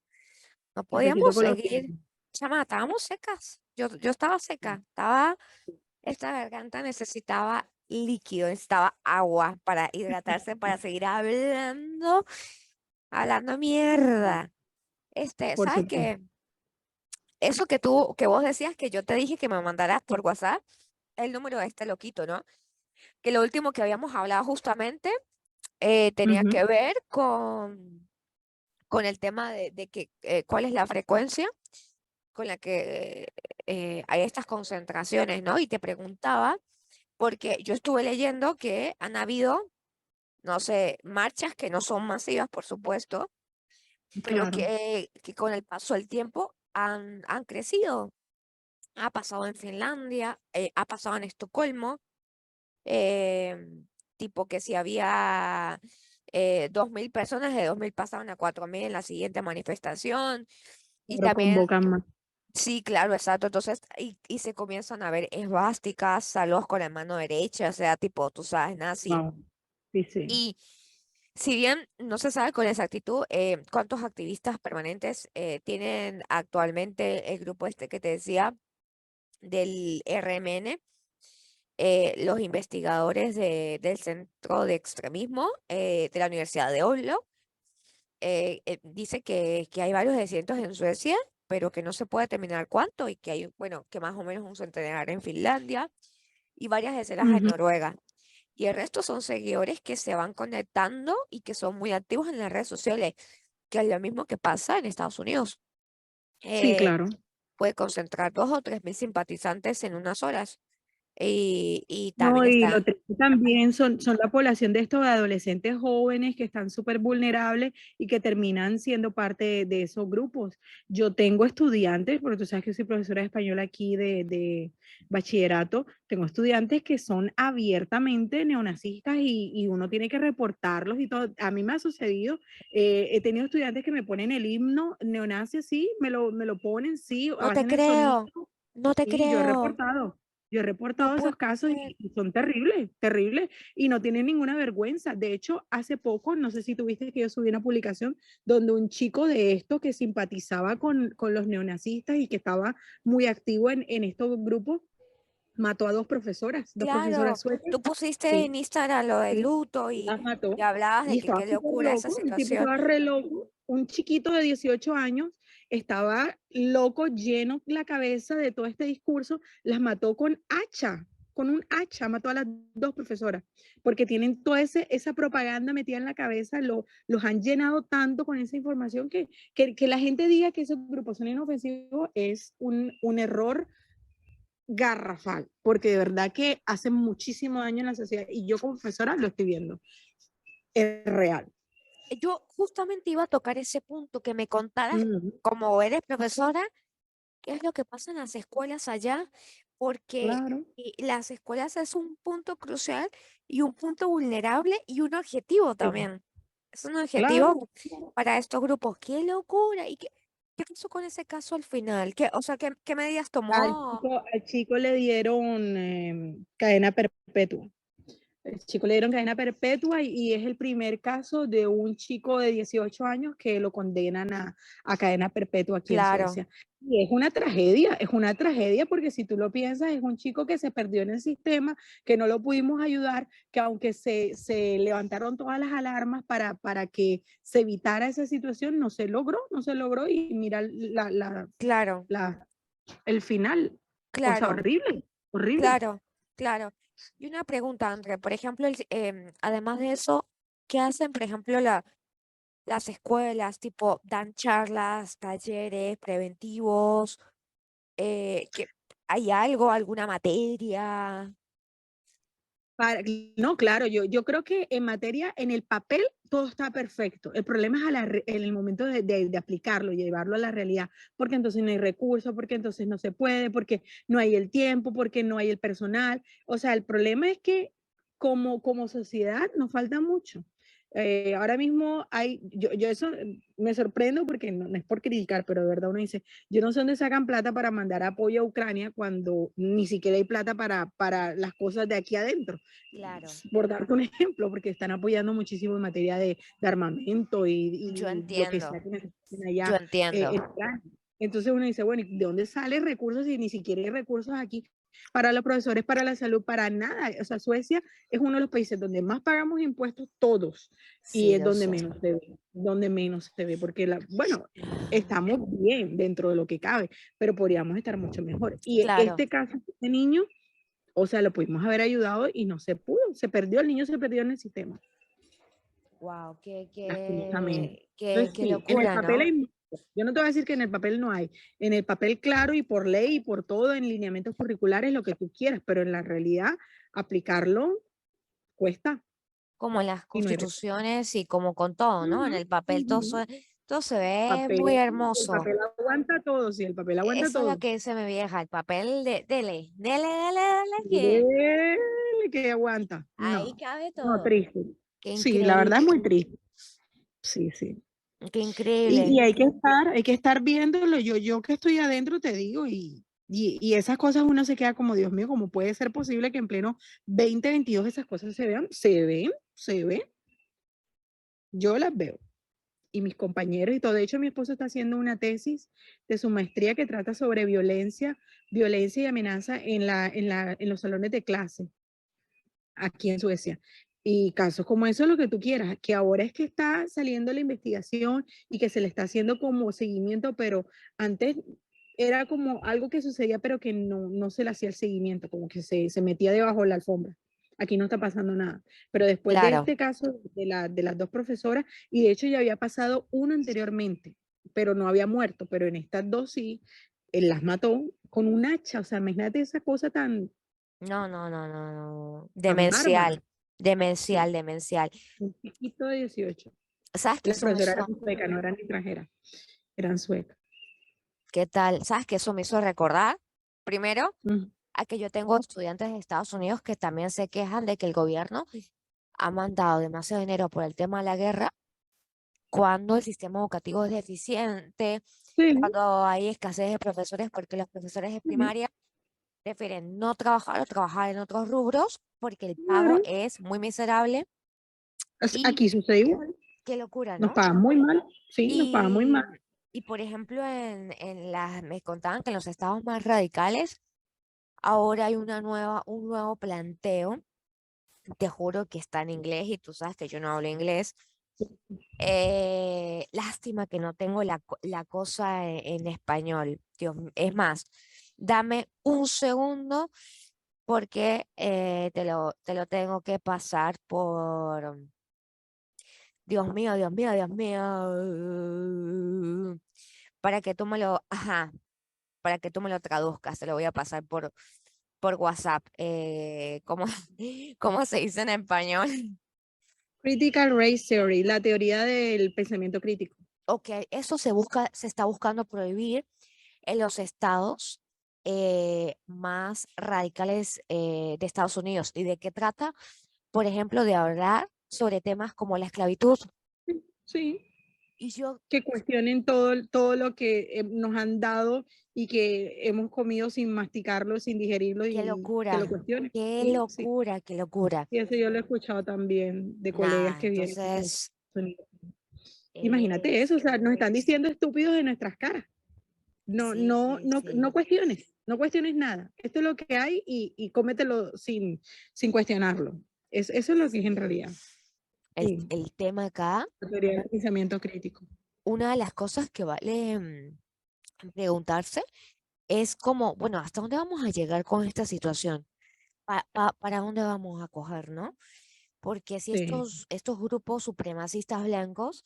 Speaker 2: no
Speaker 4: Cafecito
Speaker 2: podíamos seguir.
Speaker 4: colombiano.
Speaker 2: Chama, estábamos secas. Yo estaba seca, esta garganta necesitaba líquido, necesitaba agua para hidratarse, para seguir hablando mierda.
Speaker 4: Por
Speaker 2: ¿Sabes
Speaker 4: supuesto.
Speaker 2: qué? Eso que vos decías que yo te dije que me mandaras por WhatsApp, el número de este loquito, ¿no? Que lo último que habíamos hablado justamente tenía
Speaker 4: Ujú.
Speaker 2: que ver con el tema de que cuál es la frecuencia con la que hay estas concentraciones, ¿no? Y te preguntaba, porque yo estuve leyendo que han habido, no sé, marchas que no son masivas, por supuesto, pero
Speaker 4: Claro.
Speaker 2: que con el paso del tiempo han crecido. Ha pasado en Finlandia, ha pasado en Estocolmo, tipo que si había 2.000 personas, de 2.000 pasaron a 4.000 en la siguiente manifestación. Y
Speaker 4: Pero
Speaker 2: también,
Speaker 4: convocan más.
Speaker 2: sí, claro, exacto. Entonces, y se comienzan a ver esvásticas, saludos con la mano derecha, o sea, tipo, tú sabes, nazi.
Speaker 4: Wow. Sí, sí.
Speaker 2: Y si bien no se sabe con exactitud cuántos activistas permanentes tienen actualmente el grupo este que te decía del RMN, los investigadores del Centro de Extremismo de la Universidad de Oslo dice que hay varios de cientos en Suecia, pero que no se puede determinar cuánto y que hay, bueno, que más o menos un centenar en Finlandia y varias decenas en
Speaker 4: Ujú.
Speaker 2: Noruega. Y el resto son seguidores que se van conectando y que son muy activos en las redes sociales, que es lo mismo que pasa en Estados Unidos.
Speaker 4: Sí,
Speaker 2: Eh,
Speaker 4: claro.
Speaker 2: puede concentrar 2 o 3 mil simpatizantes en unas horas. Y
Speaker 4: No,
Speaker 2: también
Speaker 4: y lo
Speaker 2: está,
Speaker 4: triste también son la población de estos adolescentes jóvenes que están súper vulnerables y que terminan siendo parte de esos grupos. Yo tengo estudiantes, porque tú sabes que soy profesora de español aquí de bachillerato, tengo estudiantes que son abiertamente neonazistas y uno tiene que reportarlos y todo. A mí me ha sucedido, he tenido estudiantes que me ponen el himno neonazi, sí, me lo ponen, sí,
Speaker 2: no te
Speaker 4: hacen el sonido,
Speaker 2: creo, no te
Speaker 4: sí, yo he
Speaker 2: creo,
Speaker 4: reportado. Yo he
Speaker 2: no
Speaker 4: reportado
Speaker 2: puede
Speaker 4: esos casos
Speaker 2: ser.
Speaker 4: y son terribles, terribles, y no tienen ninguna vergüenza. De hecho, hace poco, no sé si tuviste que yo subí una publicación donde un chico de esto que simpatizaba con los neonazistas y que estaba muy activo en estos grupos, mató a dos profesoras
Speaker 2: Claro,
Speaker 4: suecas,
Speaker 2: tú pusiste
Speaker 4: sí,
Speaker 2: en Instagram lo del
Speaker 4: sí,
Speaker 2: luto
Speaker 4: las
Speaker 2: y
Speaker 4: mató
Speaker 2: hablabas de
Speaker 4: y
Speaker 2: que
Speaker 4: estaba
Speaker 2: qué
Speaker 4: súper
Speaker 2: locura esa
Speaker 4: loco, el tipo
Speaker 2: situación.
Speaker 4: estaba re loco, un chiquito de 18 años estaba loco, lleno la cabeza de todo este discurso, las mató con un hacha, mató a las dos profesoras, porque tienen toda esa propaganda metida en la cabeza, los han llenado tanto con esa información que la gente diga que esos grupos son inofensivos es un error garrafal, porque de verdad que hacen muchísimo daño en la sociedad y yo como profesora lo estoy viendo, es real.
Speaker 2: Yo justamente iba a tocar ese punto, que me contaras,
Speaker 4: Ujú.
Speaker 2: como eres profesora, qué es lo que pasa en las escuelas allá, porque
Speaker 4: Claro,
Speaker 2: las escuelas es un punto crucial y un punto vulnerable y un objetivo
Speaker 4: sí,
Speaker 2: también. Es un
Speaker 4: claro.
Speaker 2: objetivo para estos grupos. ¡Qué locura! ¿Y qué pasó con ese caso al final? O sea, ¿qué medidas tomó?
Speaker 4: Al chico le dieron cadena perpetua. El chico le dieron cadena perpetua y es el primer caso de un chico de 18 años que lo condenan a cadena perpetua aquí en
Speaker 2: Claro,
Speaker 4: Suecia. Y es una tragedia porque si tú lo piensas, es un chico que se perdió en el sistema, que no lo pudimos ayudar, que aunque se levantaron todas las alarmas para que se evitara esa situación, no se logró y mira
Speaker 2: claro.
Speaker 4: la el final. O sea,
Speaker 2: Claro,
Speaker 4: horrible, horrible.
Speaker 2: claro, claro. Y una pregunta, André, por ejemplo, además de eso, ¿qué hacen, por ejemplo, las escuelas? Tipo, dan charlas, talleres preventivos, que hay algo, alguna materia.
Speaker 4: No, claro, yo creo que en materia, en el papel, todo está perfecto. El problema es en el momento de aplicarlo, llevarlo a la realidad, porque entonces no hay recursos, porque entonces no se puede, porque no hay el tiempo, porque no hay el personal. O sea, el problema es que como sociedad nos falta mucho. Ahora mismo yo eso me sorprendo porque no es por criticar, pero de verdad uno dice, yo no sé dónde sacan plata para mandar apoyo a Ucrania cuando ni siquiera hay plata para las cosas de aquí adentro.
Speaker 2: Claro,
Speaker 4: Por darte un ejemplo, porque están apoyando muchísimo en materia de armamento
Speaker 2: yo
Speaker 4: y lo que sea
Speaker 2: entiendo,
Speaker 4: que necesiten
Speaker 2: yo
Speaker 4: allá
Speaker 2: entiendo.
Speaker 4: en Ucrania. Entonces uno dice, bueno, ¿y de dónde salen recursos si ni siquiera hay recursos aquí para los profesores, para la salud, para nada? O sea, Suecia es uno de los países donde más pagamos impuestos todos y
Speaker 2: Sí,
Speaker 4: es
Speaker 2: lo
Speaker 4: donde
Speaker 2: sé.
Speaker 4: menos se ve, donde menos se ve, porque bueno, estamos bien dentro de lo que cabe, pero podríamos estar mucho mejor. Y
Speaker 2: Claro,
Speaker 4: este caso de niño, o sea, lo pudimos haber ayudado y no se pudo, se perdió, el niño se perdió en el sistema,
Speaker 2: wow,
Speaker 4: lastimosamente.
Speaker 2: qué
Speaker 4: Entonces,
Speaker 2: qué
Speaker 4: sí, en el
Speaker 2: locura,
Speaker 4: papel
Speaker 2: ¿no?
Speaker 4: hay mucho. Yo no te voy a decir que en el papel no hay. En el papel, claro, y por ley y por todo, en lineamientos curriculares, lo que tú quieras, pero en la realidad, aplicarlo cuesta
Speaker 2: Como en las
Speaker 4: y no hay recursos.
Speaker 2: constituciones y como con todo, ¿no? En
Speaker 4: Ujú,
Speaker 2: el papel todo,
Speaker 4: ujú.
Speaker 2: todo se ve muy
Speaker 4: Papel, el
Speaker 2: hermoso.
Speaker 4: papel aguanta todo, sí, el papel aguanta
Speaker 2: Eso es lo
Speaker 4: todo.
Speaker 2: que dice mi vieja, el papel de, dele, que
Speaker 4: Dele que aguanta.
Speaker 2: ahí
Speaker 4: No,
Speaker 2: cabe
Speaker 4: no,
Speaker 2: todo.
Speaker 4: triste.
Speaker 2: Qué
Speaker 4: Sí, la
Speaker 2: increíble,
Speaker 4: verdad es muy triste. Sí, sí.
Speaker 2: qué increíble.
Speaker 4: Y hay que estar viéndolo. Yo que estoy adentro te digo, y esas cosas uno se queda como, Dios mío, ¿cómo puede ser posible que en pleno 2022 esas cosas se vean? Se ven. Yo las veo. Y mis compañeros y todo. De hecho, mi esposo está haciendo una tesis de su maestría que trata sobre violencia y amenaza en los salones de clase aquí en Suecia. Y casos como eso, lo que tú quieras, que ahora es que está saliendo la investigación y que se le está haciendo como seguimiento, pero antes era como algo que sucedía, pero que no se le hacía el seguimiento, como que se metía debajo de la alfombra. Aquí no está pasando nada. Pero después de
Speaker 2: Claro,
Speaker 4: este caso de las dos profesoras, y de hecho ya había pasado uno anteriormente, pero no había muerto, pero en estas dos sí, él las mató con un hacha. O sea, imagínate esa cosa
Speaker 2: no.
Speaker 4: tan bárbara.
Speaker 2: Demencial,
Speaker 4: Sí.
Speaker 2: demencial.
Speaker 4: Un chiquito de 18.
Speaker 2: ¿Sabes
Speaker 4: Y
Speaker 2: qué
Speaker 4: las
Speaker 2: eso me
Speaker 4: profesoras
Speaker 2: hizo?
Speaker 4: eran suecas, no eran extranjeras, eran suecas.
Speaker 2: ¿Qué tal? ¿Sabes qué eso me hizo recordar? Primero,
Speaker 4: Ujú.
Speaker 2: a que yo tengo estudiantes de Estados Unidos que también se quejan de que el gobierno ha mandado demasiado dinero por el tema de la guerra cuando el sistema educativo es deficiente,
Speaker 4: Sí,
Speaker 2: cuando hay escasez de profesores porque los profesores de
Speaker 4: sí,
Speaker 2: primaria prefieren no trabajar o trabajar en otros rubros porque el pago
Speaker 4: claro.
Speaker 2: es muy miserable y
Speaker 4: Aquí sucede igual.
Speaker 2: qué locura,
Speaker 4: Nos
Speaker 2: ¿no?
Speaker 4: pagan muy mal. Sí, nos pagan muy mal.
Speaker 2: Y, y por ejemplo, me contaban que en los estados más radicales ahora hay un nuevo planteo, te juro que está en inglés y tú sabes que yo no hablo inglés. Lástima que no tengo la cosa en español. Dios, es más, dame un segundo porque te lo tengo que pasar por... Dios mío. Para que tú me lo, ajá, para que tú me lo traduzcas, te lo voy a pasar por WhatsApp. ¿Cómo se dice en español?
Speaker 4: Critical Race Theory, la teoría del pensamiento crítico.
Speaker 2: Ok, eso se está buscando prohibir en los estados más radicales de Estados Unidos. ¿Y de qué trata? Por ejemplo, de hablar sobre temas como la esclavitud.
Speaker 4: Sí,
Speaker 2: Y yo,
Speaker 4: que cuestionen todo lo que nos han dado y que hemos comido sin masticarlo, sin digerirlo y que lo cuestionen.
Speaker 2: qué
Speaker 4: Sí, sí.
Speaker 2: locura, qué locura.
Speaker 4: Y eso yo lo he escuchado también de colegas
Speaker 2: Nada,
Speaker 4: que vienen de Estados
Speaker 2: entonces,
Speaker 4: Unidos. Imagínate eso, o
Speaker 2: es,
Speaker 4: sea, nos están diciendo estúpidos en nuestras caras. No
Speaker 2: sí.
Speaker 4: cuestiones, no cuestiones nada. Esto es lo que hay y cómetelo sin cuestionarlo. Eso es lo que es en realidad. Sí,
Speaker 2: El tema acá,
Speaker 4: la teoría del pensamiento crítico.
Speaker 2: una de las cosas que vale preguntarse es como, bueno, ¿hasta dónde vamos a llegar con esta situación? ¿Para dónde vamos a coger, no? Porque si
Speaker 4: Sí.
Speaker 2: estos grupos supremacistas blancos,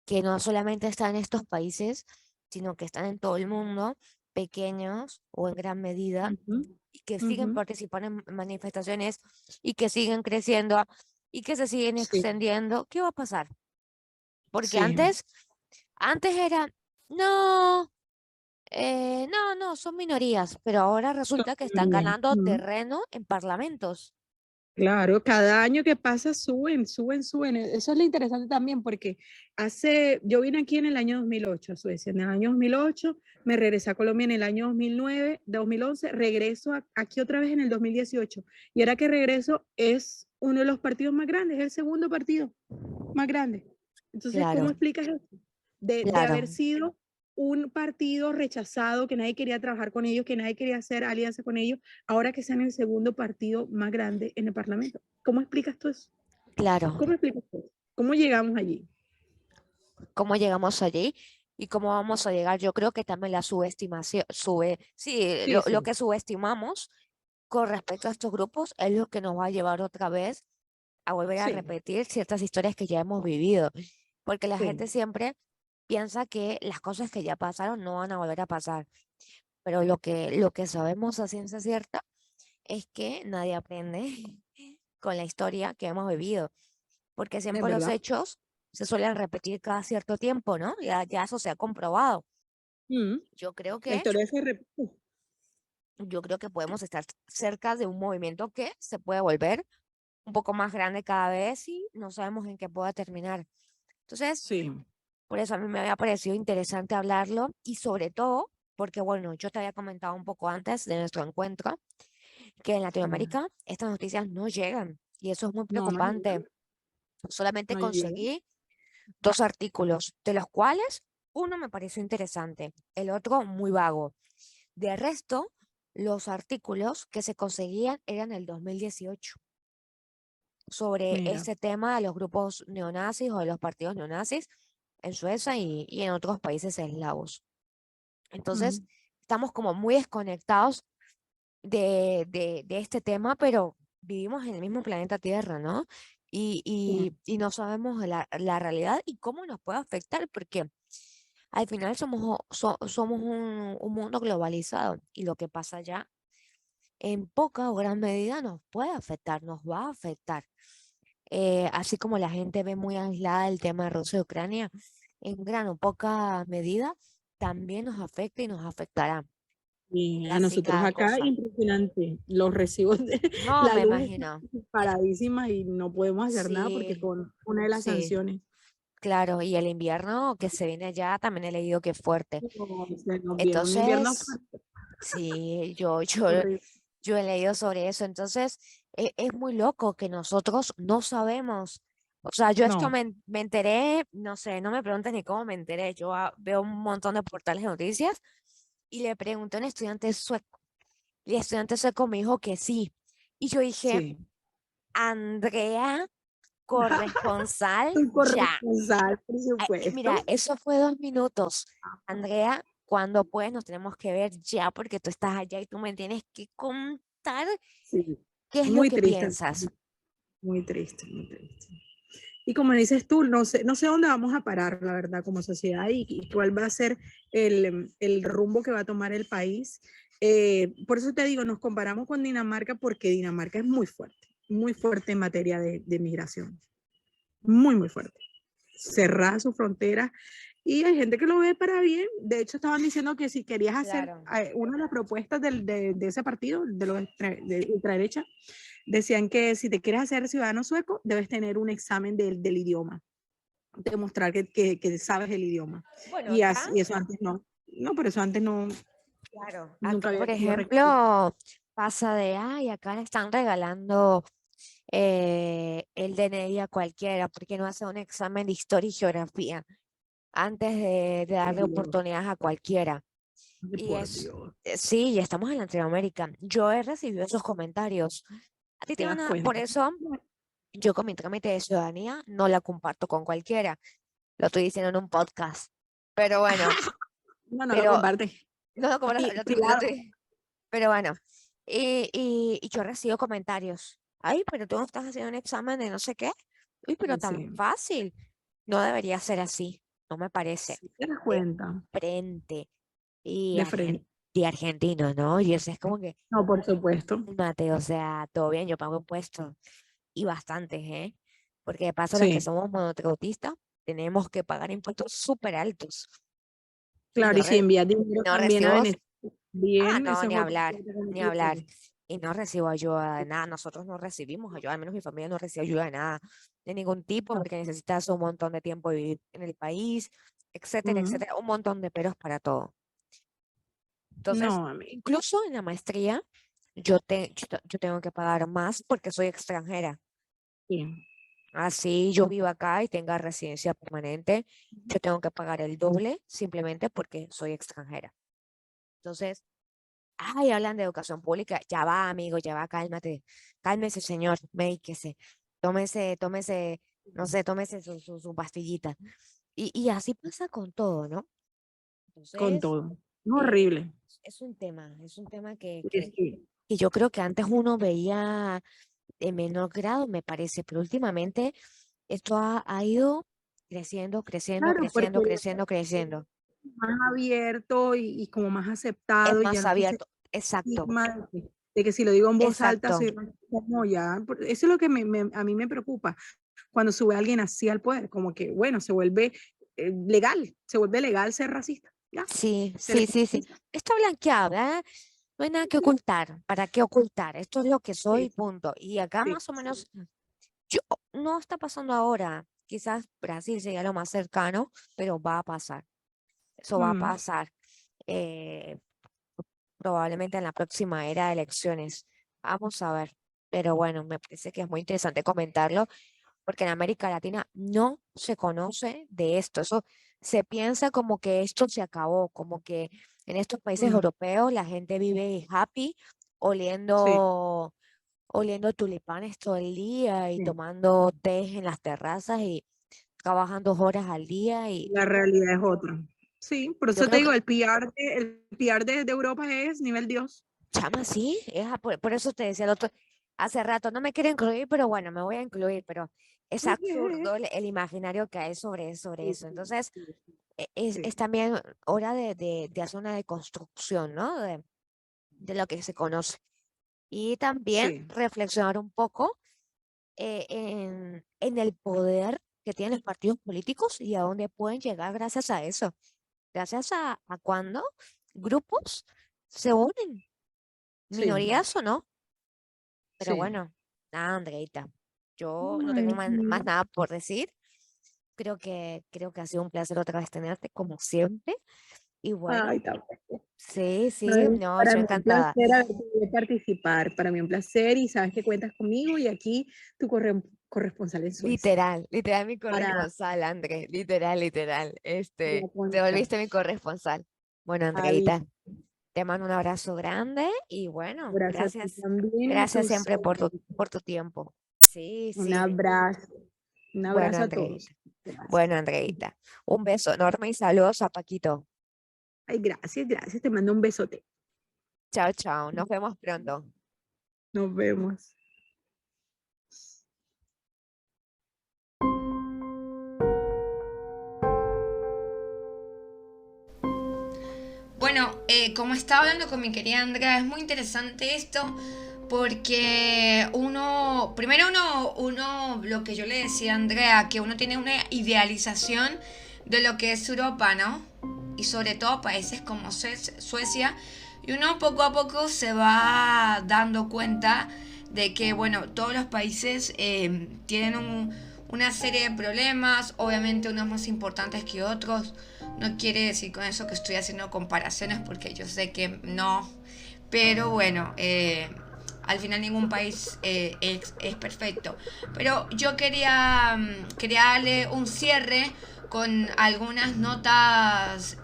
Speaker 2: que no solamente están en estos países, sino que están en todo el mundo, pequeños o en gran medida,
Speaker 4: Ujú,
Speaker 2: y que siguen
Speaker 4: ujú.
Speaker 2: participando en manifestaciones y que siguen creciendo y que se siguen
Speaker 4: Sí,
Speaker 2: extendiendo, ¿qué va a pasar? Porque
Speaker 4: sí.
Speaker 2: antes era, no, no, son minorías, pero ahora
Speaker 4: Son
Speaker 2: resulta que están
Speaker 4: minoría.
Speaker 2: ganando
Speaker 4: Ujú.
Speaker 2: terreno en parlamentos.
Speaker 4: Claro, cada año que pasa suben, suben, suben. Eso es lo interesante también porque yo vine aquí en el año 2008 a Suecia. En el año 2008 me regresé a Colombia en el año 2009, 2011, regreso aquí otra vez en el 2018. Y ahora que regreso es uno de los partidos más grandes, es el segundo partido más grande. Entonces, ¿cómo
Speaker 2: Claro,
Speaker 4: explicas eso? De haber
Speaker 2: claro,
Speaker 4: sido un partido rechazado, que nadie quería trabajar con ellos, que nadie quería hacer alianza con ellos, ahora que sean el segundo partido más grande en el Parlamento. ¿Cómo explicas tú eso?
Speaker 2: claro.
Speaker 4: ¿Cómo explicas tú eso? ¿Cómo llegamos allí?
Speaker 2: ¿Cómo llegamos allí? ¿Y cómo vamos a llegar? Yo creo que también la subestimación, sí,
Speaker 4: Sí,
Speaker 2: lo
Speaker 4: sí,
Speaker 2: que subestimamos con respecto a estos grupos es lo que nos va a llevar otra vez a volver a
Speaker 4: sí,
Speaker 2: repetir ciertas historias que ya hemos vivido, porque la
Speaker 4: sí,
Speaker 2: gente siempre piensa que las cosas que ya pasaron no van a volver a pasar, pero lo que sabemos a ciencia cierta es que nadie aprende con la historia que hemos vivido, porque
Speaker 4: es
Speaker 2: siempre los
Speaker 4: verdad.
Speaker 2: hechos se suelen repetir cada cierto tiempo, ¿no? Ya eso se ha comprobado.
Speaker 4: Mm,
Speaker 2: Yo creo
Speaker 4: la
Speaker 2: que,
Speaker 4: historia se repite.
Speaker 2: yo creo que podemos estar cerca de un movimiento que se puede volver un poco más grande cada vez y no sabemos en qué pueda terminar. Entonces,
Speaker 4: Sí.
Speaker 2: por eso a mí me había parecido interesante hablarlo y sobre todo, porque bueno, yo te había comentado un poco antes de nuestro encuentro que en
Speaker 4: Mm.
Speaker 2: Latinoamérica estas noticias no llegan y eso es muy
Speaker 4: No, no llega,
Speaker 2: preocupante. Solamente
Speaker 4: no llega.
Speaker 2: conseguí dos artículos, de los cuales uno me pareció interesante, el otro muy vago. De resto, los artículos que se conseguían eran el 2018 sobre
Speaker 4: Mira.
Speaker 2: este tema de los grupos neonazis o de los partidos neonazis en Suecia y en otros países eslavos. Entonces,
Speaker 4: Mm,
Speaker 2: estamos como muy desconectados de este tema, pero vivimos en el mismo planeta Tierra, ¿no?
Speaker 4: sí,
Speaker 2: Y no sabemos la realidad y cómo nos puede afectar, porque al final somos un mundo globalizado y lo que pasa allá en poca o gran medida nos puede afectar, nos va a afectar. Así como la gente ve muy aislada el tema de Rusia y Ucrania, en gran o poca medida también nos afecta y nos afectará.
Speaker 4: y a
Speaker 2: Así
Speaker 4: nosotros
Speaker 2: cada
Speaker 4: acá,
Speaker 2: cosa.
Speaker 4: impresionante, los recibos de
Speaker 2: No
Speaker 4: la
Speaker 2: me
Speaker 4: luz
Speaker 2: imagino.
Speaker 4: paradísima y no podemos hacer nada porque
Speaker 2: Sí,
Speaker 4: con una de las
Speaker 2: sí,
Speaker 4: sanciones
Speaker 2: claro. Y el invierno que se viene ya también he leído que es fuerte.
Speaker 4: no, se nos viene un invierno
Speaker 2: Entonces, sí,
Speaker 4: horrible.
Speaker 2: yo he leído sobre eso. Entonces, es muy loco que nosotros no sabemos. O sea, yo esto
Speaker 4: No,
Speaker 2: me enteré, no sé, no me preguntes ni cómo me enteré. Yo veo un montón de portales de noticias y le pregunté a un estudiante sueco. Y el estudiante sueco me dijo que sí. Y yo dije,
Speaker 4: sí.
Speaker 2: Andrea, corresponsal,
Speaker 4: Un
Speaker 2: ya.
Speaker 4: corresponsal, por
Speaker 2: Mira,
Speaker 4: supuesto.
Speaker 2: eso fue 2 minutos. Andrea, cuando pues nos tenemos que ver ya porque tú estás allá y tú me tienes que contar
Speaker 4: Sí,
Speaker 2: qué es lo
Speaker 4: muy
Speaker 2: que
Speaker 4: triste,
Speaker 2: piensas.
Speaker 4: muy triste, muy triste. Y como dices tú, no sé dónde vamos a parar, la verdad, como sociedad y cuál va a ser el rumbo que va a tomar el país. Por eso te digo, nos comparamos con Dinamarca porque Dinamarca es muy fuerte en materia de migración, muy, muy fuerte. Cerrar sus fronteras y hay gente que lo ve para bien. De hecho, estaban diciendo que si querías hacer
Speaker 2: Claro.
Speaker 4: una de las propuestas de ese partido, de los de ultraderecha, decían que si te quieres hacer ciudadano sueco, debes tener un examen del idioma, demostrar que sabes el idioma.
Speaker 2: Bueno,
Speaker 4: Y,
Speaker 2: acá,
Speaker 4: y eso antes no. No, pero eso antes no,
Speaker 2: claro,
Speaker 4: nunca
Speaker 2: acá
Speaker 4: había
Speaker 2: por
Speaker 4: sido requerido.
Speaker 2: ejemplo pasa de, ay, acá le están regalando el DNI a cualquiera porque no hace un examen de historia y geografía antes de
Speaker 4: Por
Speaker 2: darle
Speaker 4: Dios,
Speaker 2: oportunidades a cualquiera. Y
Speaker 4: por Dios.
Speaker 2: sí, ya estamos en Latinoamérica. Yo he recibido esos comentarios. A ti
Speaker 4: ¿Te
Speaker 2: te van
Speaker 4: das
Speaker 2: a, por
Speaker 4: cuenta?
Speaker 2: eso yo con mi trámite de ciudadanía no la comparto con cualquiera. Lo estoy diciendo en un podcast. Pero bueno,
Speaker 4: No, no lo
Speaker 2: pero
Speaker 4: comparte.
Speaker 2: No, como
Speaker 3: Y
Speaker 2: la
Speaker 3: claro,
Speaker 2: pero bueno, y yo recibo comentarios. Ay, pero tú no estás haciendo un examen de no sé qué. Uy, pero tan
Speaker 3: sí,
Speaker 2: fácil. No debería ser así, no me parece.
Speaker 3: sí te das
Speaker 2: De
Speaker 3: cuenta,
Speaker 2: frente y
Speaker 3: de frente.
Speaker 2: y argentino, ¿no? Y eso es como que,
Speaker 3: No, por supuesto.
Speaker 2: mate, o sea, todo bien, yo pago impuestos y bastantes, ¿eh? Porque de paso los que
Speaker 3: Sí,
Speaker 2: somos monotributistas tenemos que pagar impuestos súper altos y
Speaker 3: claro, y si envías dinero
Speaker 2: no
Speaker 3: también a
Speaker 2: recibo.
Speaker 3: Venezuela,
Speaker 2: Ah,
Speaker 3: bien,
Speaker 2: no,
Speaker 3: ese es
Speaker 2: ni
Speaker 3: otro
Speaker 2: hablar,
Speaker 3: cuento que no
Speaker 2: ni
Speaker 3: te
Speaker 2: hablar.
Speaker 3: pagues.
Speaker 2: Y no recibo ayuda de nada. Nosotros no recibimos ayuda, al menos mi familia no recibe ayuda de nada, de ningún tipo, porque necesitas un montón de tiempo de vivir en el país, etcétera,
Speaker 3: Mm,
Speaker 2: etcétera. Un montón de peros para todo. Entonces,
Speaker 3: no, a mí,
Speaker 2: incluso en la maestría, yo tengo que pagar más porque soy extranjera.
Speaker 3: sí.
Speaker 2: Así yo vivo acá y tenga residencia permanente, yo tengo que pagar el doble simplemente porque soy extranjera. Entonces, ay, hablan de educación pública. Ya va, amigo, ya va, cálmate. Cálmese, señor, médiquese. Tómese, no sé, tómese su pastillita. Y así pasa con todo, ¿no?
Speaker 3: Con
Speaker 2: Entonces,
Speaker 3: todo. Es
Speaker 2: eh,
Speaker 3: horrible.
Speaker 2: es un tema
Speaker 3: Sí, sí.
Speaker 2: que yo creo que antes uno veía en menor grado, me parece, pero últimamente esto ha ido creciendo, creciendo,
Speaker 3: Claro, porque
Speaker 2: creciendo, creciendo, creciendo.
Speaker 3: más abierto y como más
Speaker 2: Es
Speaker 3: aceptado y ya
Speaker 2: más
Speaker 3: no existe
Speaker 2: abierto. Exacto,
Speaker 3: estigma de que si lo digo en voz alta
Speaker 2: exacto.
Speaker 3: soy racista. No, ya, eso es lo que a mí me preocupa cuando sube alguien así al poder, como que, bueno, se vuelve legal ser racista, ya,
Speaker 2: Sí,
Speaker 3: se le
Speaker 2: sí, sí, sí. Está blanqueado, ¿verdad? No hay nada que ocultar. ¿Para qué ocultar? Esto es lo que soy,
Speaker 3: sí,
Speaker 2: punto. Y acá
Speaker 3: sí,
Speaker 2: más o menos, yo no está pasando ahora. Quizás Brasil sería lo más cercano, pero va a pasar. Eso va a
Speaker 3: mm,
Speaker 2: pasar. Probablemente en la próxima era de elecciones. Vamos a ver. Pero bueno, me parece que es muy interesante comentarlo porque en América Latina no se conoce de esto. Eso se piensa como que esto se acabó, como que en estos países
Speaker 3: mm,
Speaker 2: europeos la gente vive happy,
Speaker 3: sí,
Speaker 2: oliendo, oliendo tulipanes todo el día y
Speaker 3: sí.
Speaker 2: tomando té en las terrazas y trabajan 2 horas al día
Speaker 3: La realidad es otra. Sí, por
Speaker 2: y yo
Speaker 3: eso te
Speaker 2: creo que,
Speaker 3: digo, el PR de Europa es nivel Dios.
Speaker 2: chama, sí, por eso te decía el otro, hace rato, no me quiero incluir, pero bueno, me voy a incluir, pero es absurdo el imaginario que hay sobre
Speaker 3: Sí,
Speaker 2: eso.
Speaker 3: sí,
Speaker 2: Entonces,
Speaker 3: sí,
Speaker 2: es
Speaker 3: sí,
Speaker 2: también hora de hacer una deconstrucción, ¿no? De lo que se conoce. Y también
Speaker 3: sí.
Speaker 2: reflexionar un poco en el poder que tienen los partidos políticos y a dónde pueden llegar gracias a eso. Gracias a cuando grupos se unen,
Speaker 3: Sí,
Speaker 2: minorías o no. Pero
Speaker 3: sí.
Speaker 2: bueno, nada, Andreita. Yo no
Speaker 3: Ay,
Speaker 2: tengo más nada por decir. Creo que ha sido un placer otra vez tenerte, como siempre. Y bueno,
Speaker 3: ay, tampoco.
Speaker 2: sí,
Speaker 3: No,
Speaker 2: sí, no,
Speaker 3: para
Speaker 2: yo
Speaker 3: mí un
Speaker 2: encantada.
Speaker 3: placer haber podido participar. Para mí un placer y sabes que cuentas conmigo y aquí tu corresponsal en Suecia.
Speaker 2: Literal, literal mi
Speaker 3: Para,
Speaker 2: corresponsal, André. Literal, literal.
Speaker 3: para
Speaker 2: Te
Speaker 3: contar.
Speaker 2: volviste mi corresponsal. Bueno,
Speaker 3: Ay,
Speaker 2: Andreita, te mando un abrazo grande y bueno,
Speaker 3: gracias a ti
Speaker 2: gracias.
Speaker 3: también y a
Speaker 2: Gracias
Speaker 3: tus
Speaker 2: siempre
Speaker 3: oyentes.
Speaker 2: por tu tiempo. Sí,
Speaker 3: Un
Speaker 2: sí.
Speaker 3: abrazo. Un
Speaker 2: Bueno,
Speaker 3: abrazo a
Speaker 2: Andreita.
Speaker 3: todos. Gracias.
Speaker 2: Bueno, Andreita. Un beso enorme y saludos a Paquito.
Speaker 3: Ay, gracias, gracias. Te mando un besote.
Speaker 2: Chao, chao. Nos vemos pronto.
Speaker 3: Nos vemos.
Speaker 1: Bueno, como estaba hablando con mi querida Andrea, es muy interesante esto porque uno, lo que yo le decía a Andrea, que uno tiene una idealización de lo que es Europa, ¿no? Y sobre todo países como Suecia, y uno poco a poco se va dando cuenta de que, bueno, todos los países tienen una serie de problemas, obviamente unos más importantes que otros. No quiere decir con eso que estoy haciendo comparaciones porque yo sé que no. Pero bueno, al final ningún país es perfecto. Pero yo quería darle un cierre con algunas notas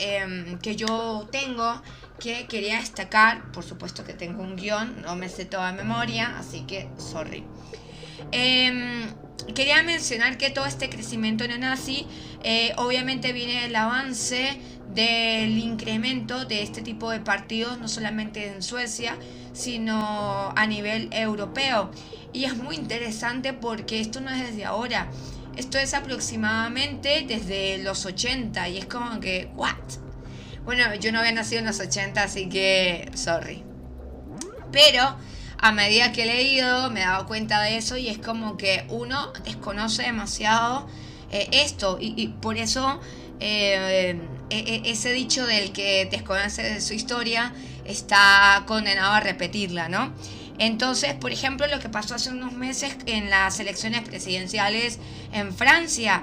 Speaker 1: que yo tengo que quería destacar. Por supuesto que tengo un guión, no me sé toda memoria, así que sorry. Quería mencionar que todo este crecimiento neonazi obviamente viene del avance del incremento de este tipo de partidos, no solamente en Suecia, sino a nivel europeo. Y es muy interesante porque esto no es desde ahora, esto es aproximadamente desde los 80 y es como que, ¿what? Bueno, yo no había nacido en los 80, así que, sorry. Pero a medida que he leído me he dado cuenta de eso y es como que uno desconoce demasiado esto y por eso ese dicho del que desconoce de su historia está condenado a repetirla, ¿no? Entonces, por ejemplo, lo que pasó hace unos meses en las elecciones presidenciales en Francia,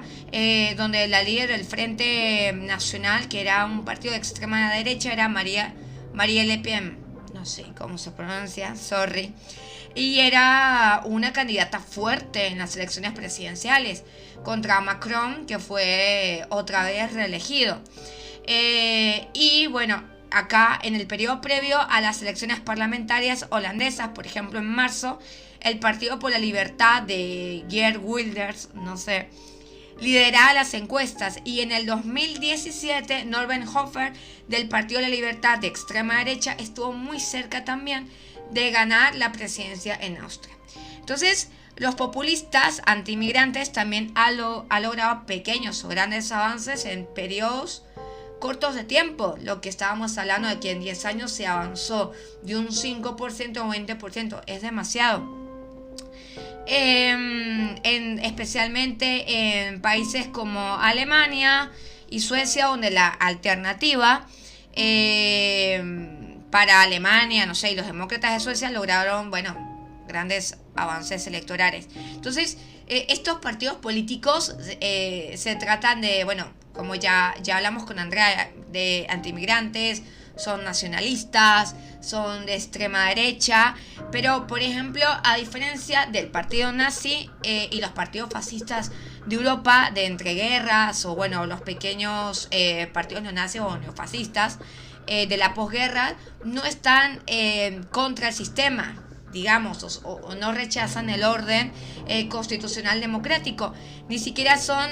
Speaker 1: donde la líder del Frente Nacional, que era un partido de extrema derecha, era Marie Le Pen, no sé cómo se pronuncia, sorry, y era una candidata fuerte en las elecciones presidenciales contra Macron, que fue otra vez reelegido. Y bueno, acá en el periodo previo a las elecciones parlamentarias holandesas, por ejemplo en marzo, el Partido por la Libertad de Geert Wilders, no sé, lideraba las encuestas y en el 2017 Norbert Hofer del Partido de la Libertad de extrema derecha estuvo muy cerca también de ganar la presidencia en Austria. Entonces, los populistas antimigrantes también han logrado pequeños o grandes avances en periodos cortos de tiempo, lo que estábamos hablando de que en 10 años se avanzó de un 5% o 20%, es demasiado. Especialmente en países como Alemania y Suecia, donde la alternativa para Alemania, no sé, y los demócratas de Suecia lograron, bueno, grandes avances electorales. Entonces, estos partidos políticos se tratan de, bueno, como ya hablamos con Andrea, de antimigrantes, son nacionalistas, son de extrema derecha, pero por ejemplo, a diferencia del partido nazi y los partidos fascistas de Europa, de entreguerras, o bueno, los pequeños partidos neonazis o neofascistas de la posguerra, no están contra el sistema, digamos, o no rechazan el orden constitucional democrático, ni siquiera son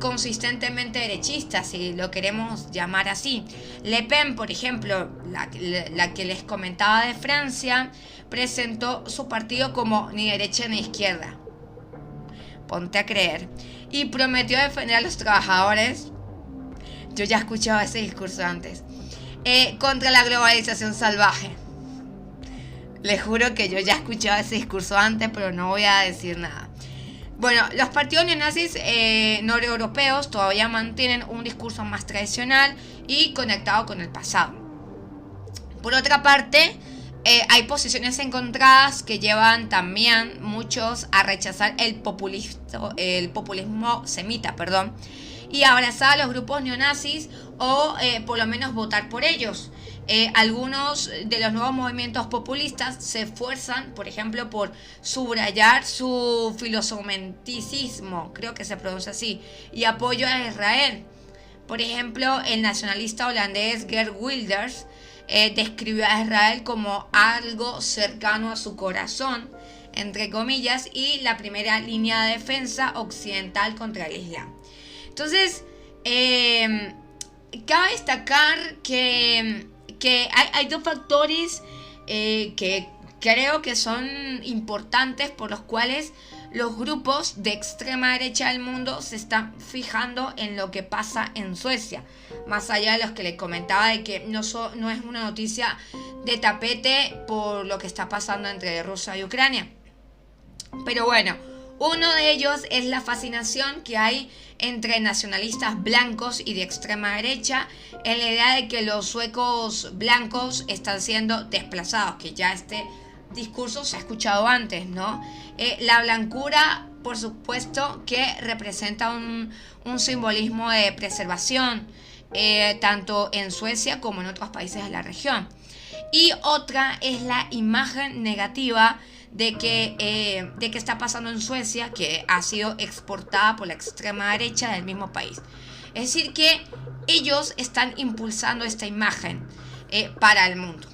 Speaker 1: consistentemente derechistas, si lo queremos llamar así. Le Pen, por ejemplo, la que les comentaba de Francia, presentó su partido como ni derecha ni izquierda, ponte a creer, y prometió defender a los trabajadores. Yo ya he escuchado ese discurso antes, contra la globalización salvaje. Les juro que yo ya he escuchado ese discurso antes, pero no voy a decir nada. Bueno, los partidos neonazis noreuropeos todavía mantienen un discurso más tradicional y conectado con el pasado. Por otra parte, hay posiciones encontradas que llevan también muchos a rechazar el populismo semita, y abrazar a los grupos neonazis o por lo menos votar por ellos. Algunos de los nuevos movimientos populistas se esfuerzan, por ejemplo, por subrayar su filosomenticismo, creo que se pronuncia así, y apoyo a Israel. Por ejemplo, el nacionalista holandés Geert Wilders describió a Israel como algo cercano a su corazón, entre comillas, y la primera línea de defensa occidental contra el Islam. Entonces, cabe destacar que hay dos factores que creo que son importantes por los cuales los grupos de extrema derecha del mundo se están fijando en lo que pasa en Suecia. Más allá de los que les comentaba de que no es una noticia de tapete por lo que está pasando entre Rusia y Ucrania. Pero bueno, uno de ellos es la fascinación que hay entre nacionalistas blancos y de extrema derecha en la idea de que los suecos blancos están siendo desplazados, que ya este discurso se ha escuchado antes, ¿no? La blancura, por supuesto, que representa un simbolismo de preservación, tanto en Suecia como en otros países de la región. Y otra es la imagen negativa de que está pasando en Suecia, que ha sido exportada por la extrema derecha del mismo país. Es decir, que ellos están impulsando esta imagen para el mundo.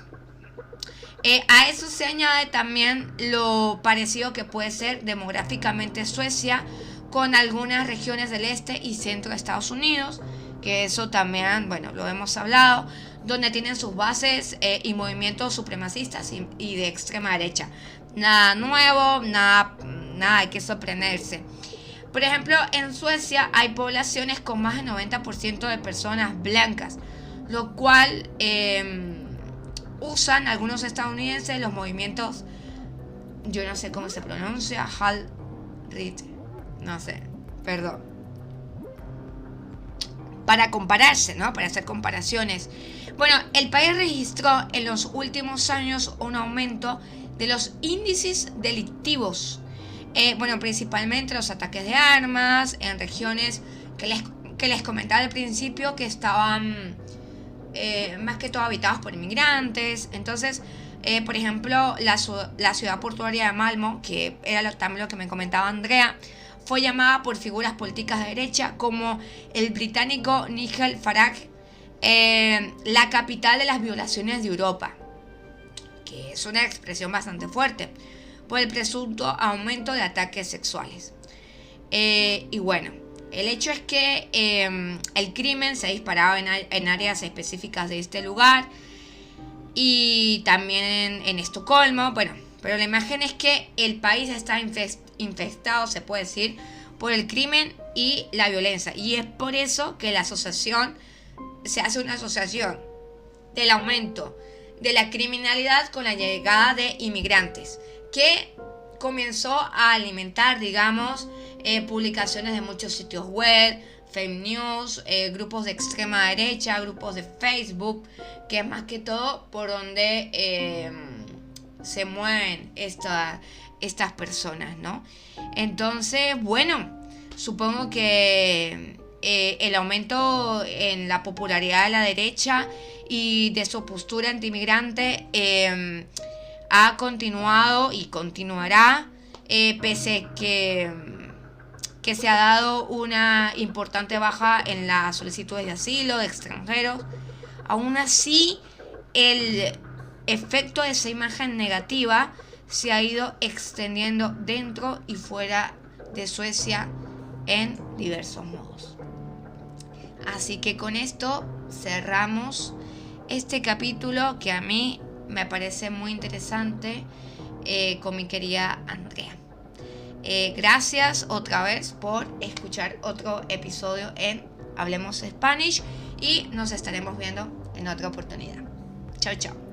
Speaker 1: A eso se añade también lo parecido que puede ser demográficamente Suecia con algunas regiones del este y centro de Estados Unidos, que eso también, bueno, lo hemos hablado, donde tienen sus bases y movimientos supremacistas y de extrema derecha. Nada nuevo, nada hay que sorprenderse. Por ejemplo, en Suecia hay poblaciones con más del 90% de personas blancas, lo cual usan algunos estadounidenses los movimientos, yo no sé cómo se pronuncia, Alt-Right, no sé, perdón, para compararse, ¿no? Para hacer comparaciones. Bueno, el país registró en los últimos años un aumento de los índices delictivos. Bueno, principalmente los ataques de armas en regiones que les comentaba al principio que estaban más que todo habitados por inmigrantes. Entonces, por ejemplo, la ciudad portuaria de Malmö, que era también lo que me comentaba Andrea, fue llamada por figuras políticas de derecha como el británico Nigel Farage, la capital de las violaciones de Europa, que es una expresión bastante fuerte, por el presunto aumento de ataques sexuales. Y bueno, el hecho es que el crimen se ha disparado en áreas específicas de este lugar y también en Estocolmo. Bueno, pero la imagen es que el país está infestado, se puede decir, por el crimen y la violencia. Y es por eso que la asociación, se hace una asociación del aumento de la criminalidad con la llegada de inmigrantes, que comenzó a alimentar, digamos, publicaciones de muchos sitios web, fake news, grupos de extrema derecha, grupos de Facebook, que es más que todo por donde se mueven estas personas, ¿no? Entonces, bueno, supongo que el aumento en la popularidad de la derecha y de su postura anti-inmigrante ha continuado y continuará, pese que se ha dado una importante baja en las solicitudes de asilo de extranjeros. Aún así, el efecto de esa imagen negativa se ha ido extendiendo dentro y fuera de Suecia en diversos modos. Así que con esto cerramos este capítulo que a mí me parece muy interesante, con mi querida Andrea. Gracias otra vez por escuchar otro episodio en Hablemos Spanish y nos estaremos viendo en otra oportunidad. Chao, chao.